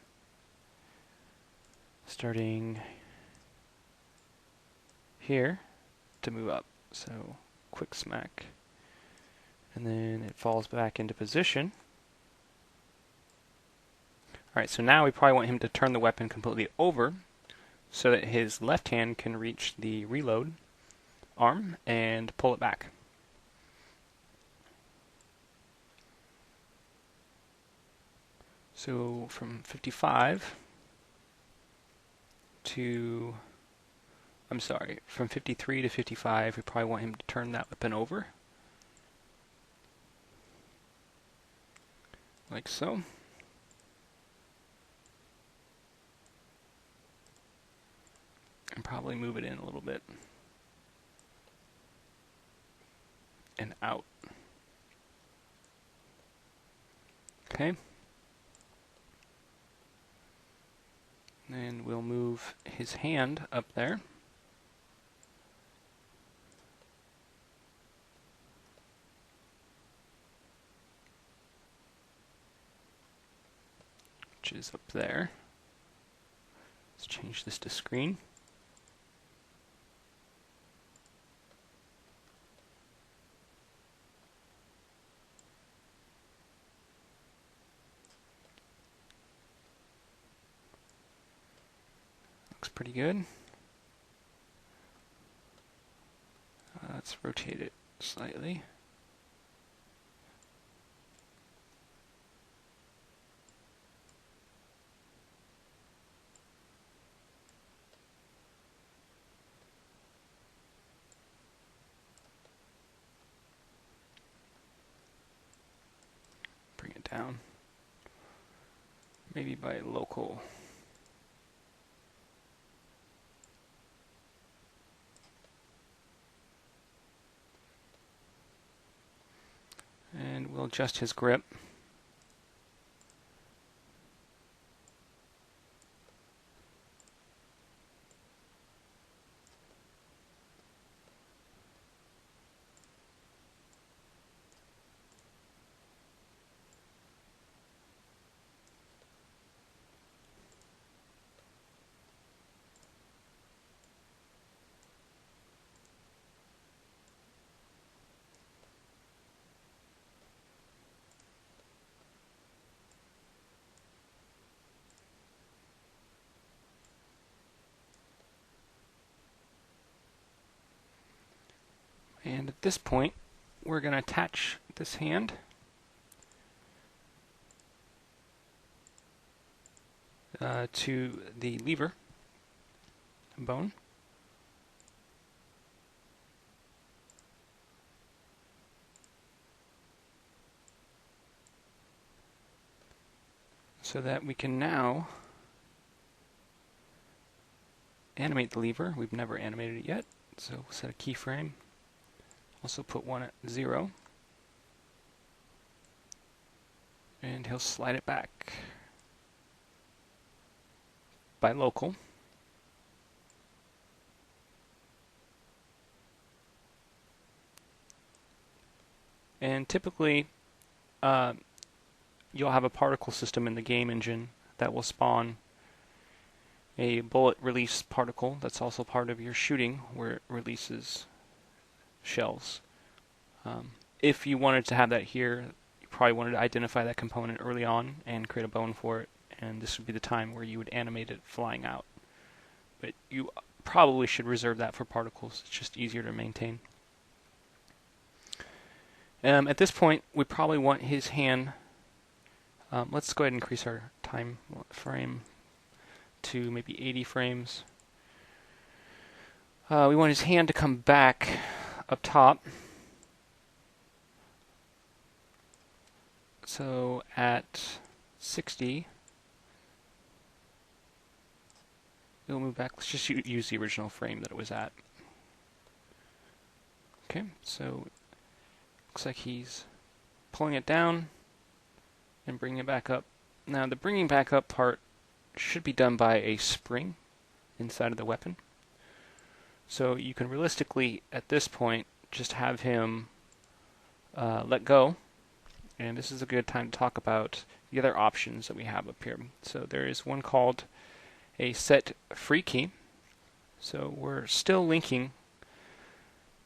starting here to move up. So quick smack. And then it falls back into position. Alright, so now we probably want him to turn the weapon completely over so that his left hand can reach the reload arm and pull it back. So from 55 to, from 53 to 55, we probably want him to turn that weapon over. Like so. And probably move it in a little bit. And out. Okay. And we'll move his hand up there. Which is up there. Let's change this to screen. Looks pretty good. Let's rotate it slightly. Bring it down. Maybe by local. And we'll adjust his grip. And at this point, we're going to attach this hand to the lever bone. So that we can now animate the lever. We've never animated it yet, so we'll set a keyframe. Also put one at 0. And he'll slide it back by local. And typically, you'll have a particle system in the game engine that will spawn a bullet release particle that's also part of your shooting, where it releases shells. If you wanted to have that here, you probably wanted to identify that component early on and create a bone for it, and this would be the time where you would animate it flying out. But you probably should reserve that for particles. It's just easier to maintain. At this point, we probably want his hand. Let's go ahead and increase our time frame to maybe 80 frames. We want his hand to come back up top. So at 60, it'll move back. Let's just use the original frame that it was at. Okay, so looks like he's pulling it down and bringing it back up. Now the bringing back up part should be done by a spring inside of the weapon. So you can realistically, at this point, just have him let go. And this is a good time to talk about the other options that we have up here. So there is one called a set free key. So we're still linking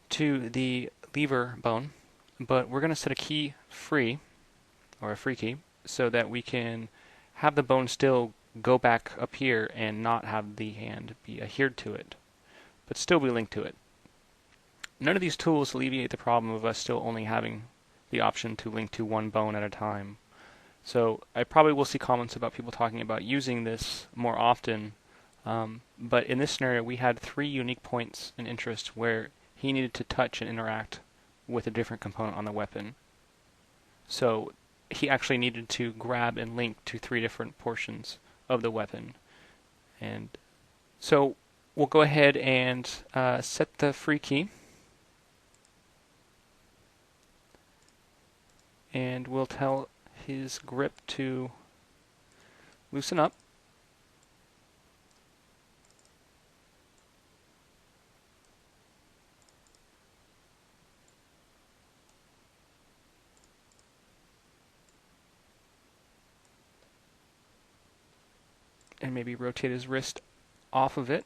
to the lever bone, but we're going to set a key free, or a free key, so that we can have the bone still go back up here and not have the hand be adhered to it, but still be linked to it. None of these tools alleviate the problem of us still only having the option to link to one bone at a time. So I probably will see comments about people talking about using this more often, but in this scenario we had 3 unique points in interest where he needed to touch and interact with a different component on the weapon. So he actually needed to grab and link to 3 different portions of the weapon. And so we'll go ahead and set the free key. And we'll tell his grip to loosen up. And maybe rotate his wrist off of it.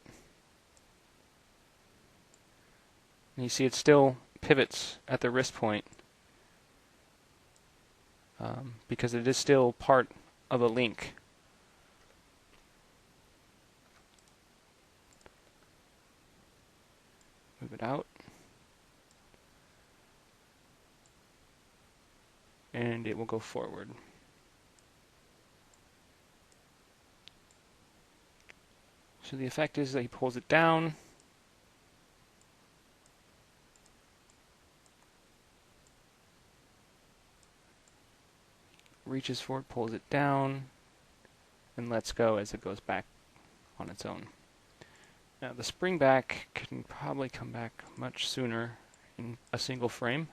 And you see it still pivots at the wrist point, because it is still part of a link. Move it out. And it will go forward. So the effect is that he pulls it down. Reaches forward, pulls it down, and lets go as it goes back on its own. Now the spring back can probably come back much sooner in a single frame.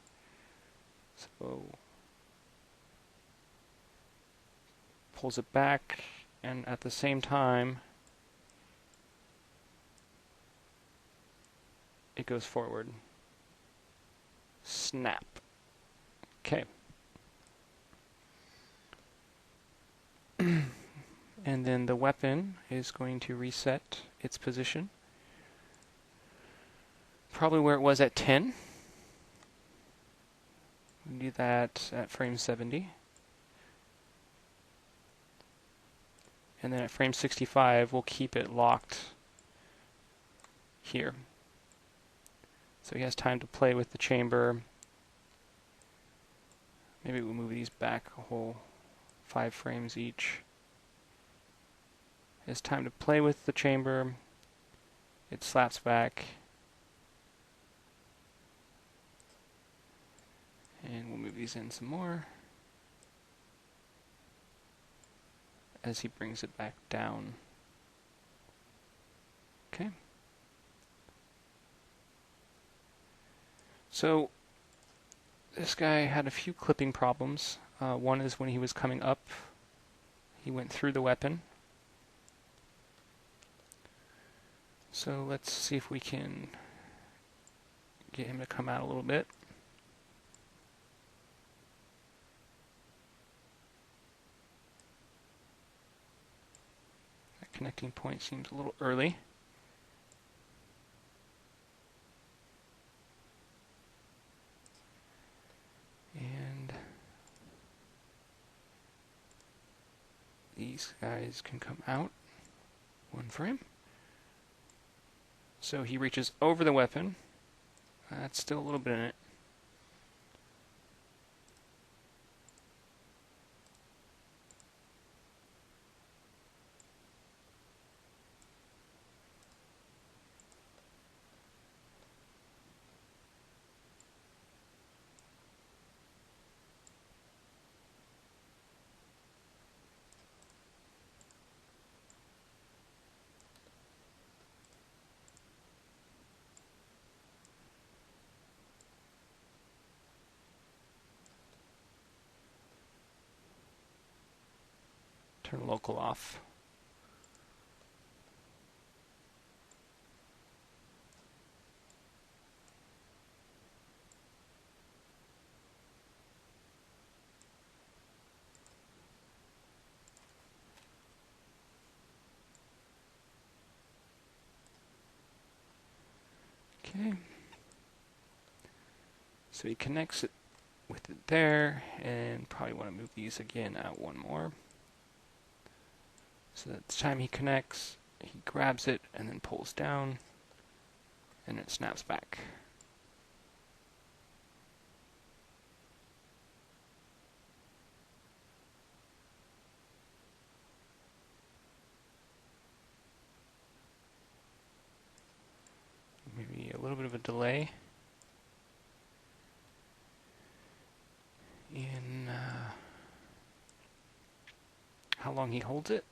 So pulls it back, and at the same time it goes forward. Snap. Okay. And then the weapon is going to reset its position. Probably where it was at 10. We'll do that at frame 70. And then at frame 65, we'll keep it locked here. So he has time to play with the chamber Maybe we'll move these back a whole 5 frames each. It's time to play with the chamber. It slaps back. And we'll move these in some more as he brings it back down. Okay. So this guy had a few clipping problems. One is when he was coming up, he went through the weapon. So let's see if we can get him to come out a little bit. That connecting point seems a little early. And these guys can come out 1 frame. So he reaches over the weapon. That's still a little bit in it. Turn local off. Okay. So he connects it with it there, and probably want to move these again out 1 more. So that the time he connects, he grabs it and then pulls down, and it snaps back. Maybe a little bit of a delay in how long he holds it.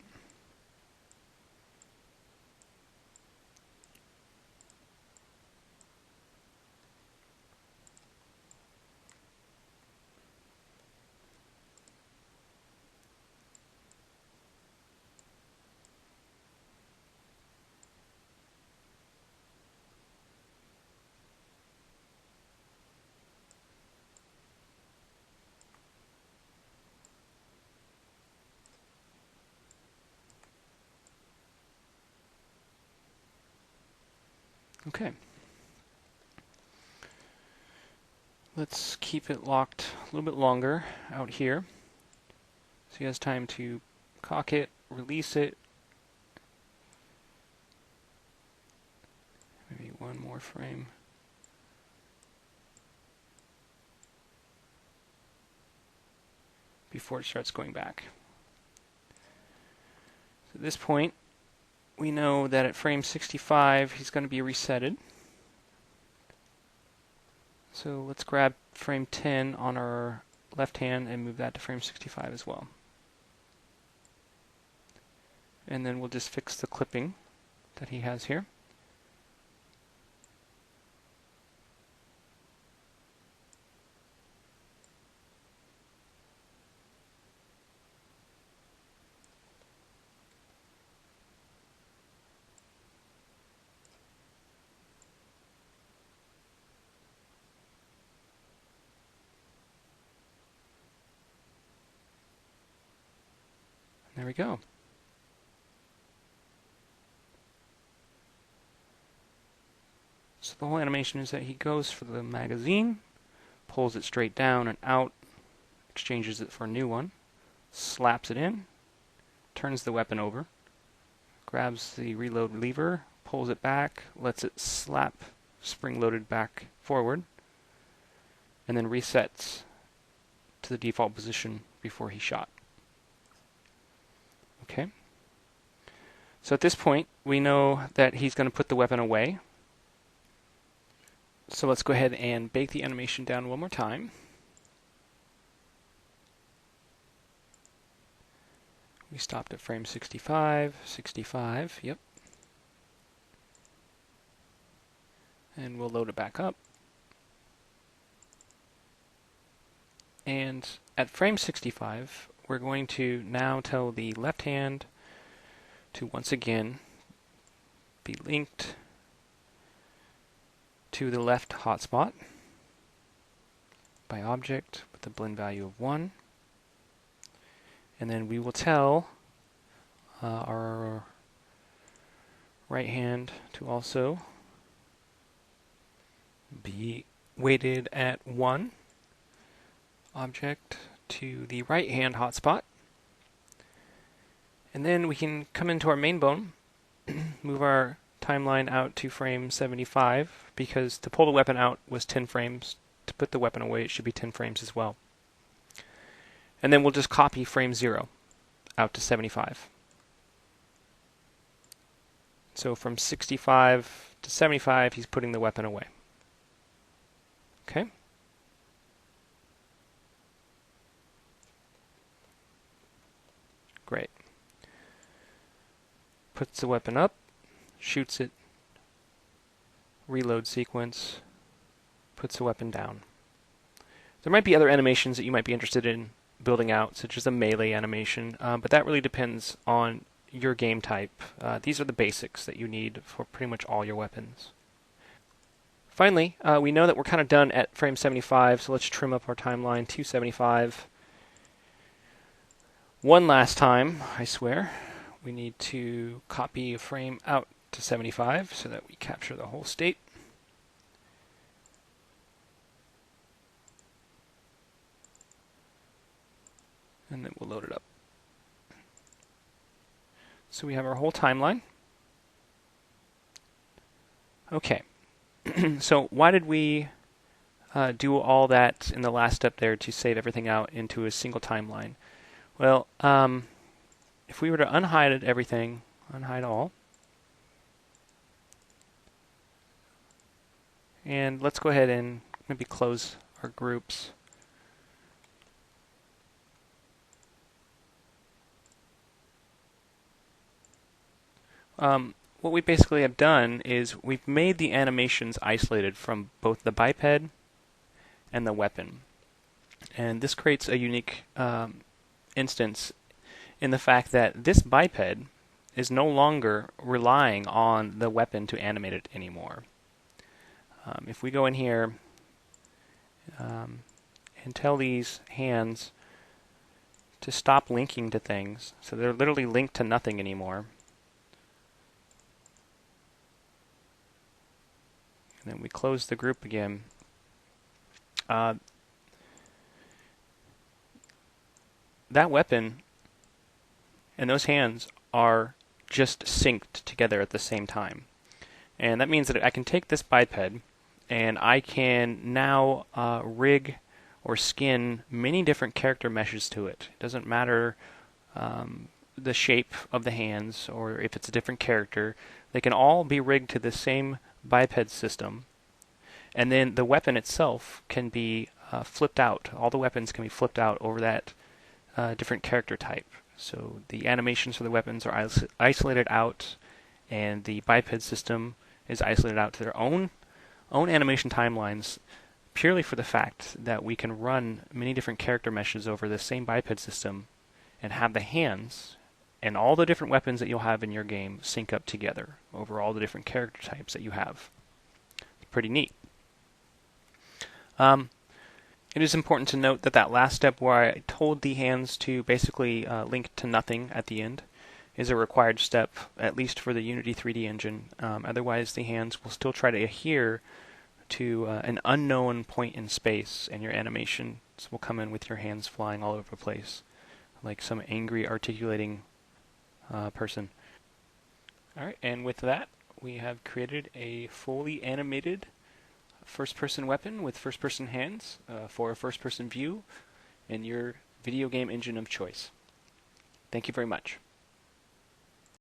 Okay. Let's keep it locked a little bit longer out here. So he has time to cock it, release it. Maybe 1 more frame. Before it starts going back. So at this point, we know that at frame 65, he's going to be resetted. So let's grab frame 10 on our left hand and move that to frame 65 as well. And then we'll just fix the clipping that he has here. There we go. So the whole animation is that he goes for the magazine, pulls it straight down and out, exchanges it for a new one, slaps it in, turns the weapon over, grabs the reload lever, pulls it back, lets it slap spring-loaded back forward, and then resets to to the default position before he shot. Okay. So at this point, we know that he's going to put the weapon away. So let's go ahead and bake the animation down one more time. We stopped at frame 65, 65, yep. And we'll load it back up. And at frame 65, we're going to now tell the left hand to once again be linked to the left hotspot by object with a blend value of 1. And then we will tell our right hand to also be weighted at 1 object to the right hand hotspot. And then we can come into our main bone, move our timeline out to frame 75, because to pull the weapon out was 10 frames. To put the weapon away, it should be 10 frames as well. And then we'll just copy frame 0 out to 75. So from 65 to 75, he's putting the weapon away. Okay. Great. Puts the weapon up, shoots it, reload sequence, puts the weapon down. There might be other animations that you might be interested in building out, such as a melee animation, but that really depends on your game type. These are the basics that you need for pretty much all your weapons. Finally, we know that we're kind of done at frame 75, so let's trim up our timeline to 75. One last time, I swear, we need to copy a frame out to 75 so that we capture the whole state. And then we'll load it up. So we have our whole timeline. Okay. So why did we do all that in the last step there to save everything out into a single timeline? Well, if we were to unhide everything, unhide all, and let's go ahead and maybe close our groups. What we basically have done is we've made the animations isolated from both the biped and the weapon. And this creates a unique instance in the fact that this biped is no longer relying on the weapon to animate it anymore. If we go in here and tell these hands to stop linking to things, so they're literally linked to nothing anymore, and then we close the group again, that weapon and those hands are just synced together at the same time. And that means that I can take this biped and I can now rig or skin many different character meshes to it. It doesn't matter the shape of the hands or if it's a different character. They can all be rigged to the same biped system. And then the weapon itself can be flipped out. All the weapons can be flipped out over that different character type. So the animations for the weapons are isolated out, and the biped system is isolated out to their own animation timelines, purely for the fact that we can run many different character meshes over the same biped system and have the hands and all the different weapons that you'll have in your game sync up together over all the different character types that you have. It's pretty neat. It is important to note that that last step where I told the hands to basically link to nothing at the end is a required step, at least for the Unity 3D engine. Otherwise, the hands will still try to adhere to an unknown point in space, and your animations will come in with your hands flying all over the place, like some angry articulating person. Alright, and with that, we have created a fully animated first-person weapon with first-person hands for a first-person view, in your video game engine of choice. Thank you very much.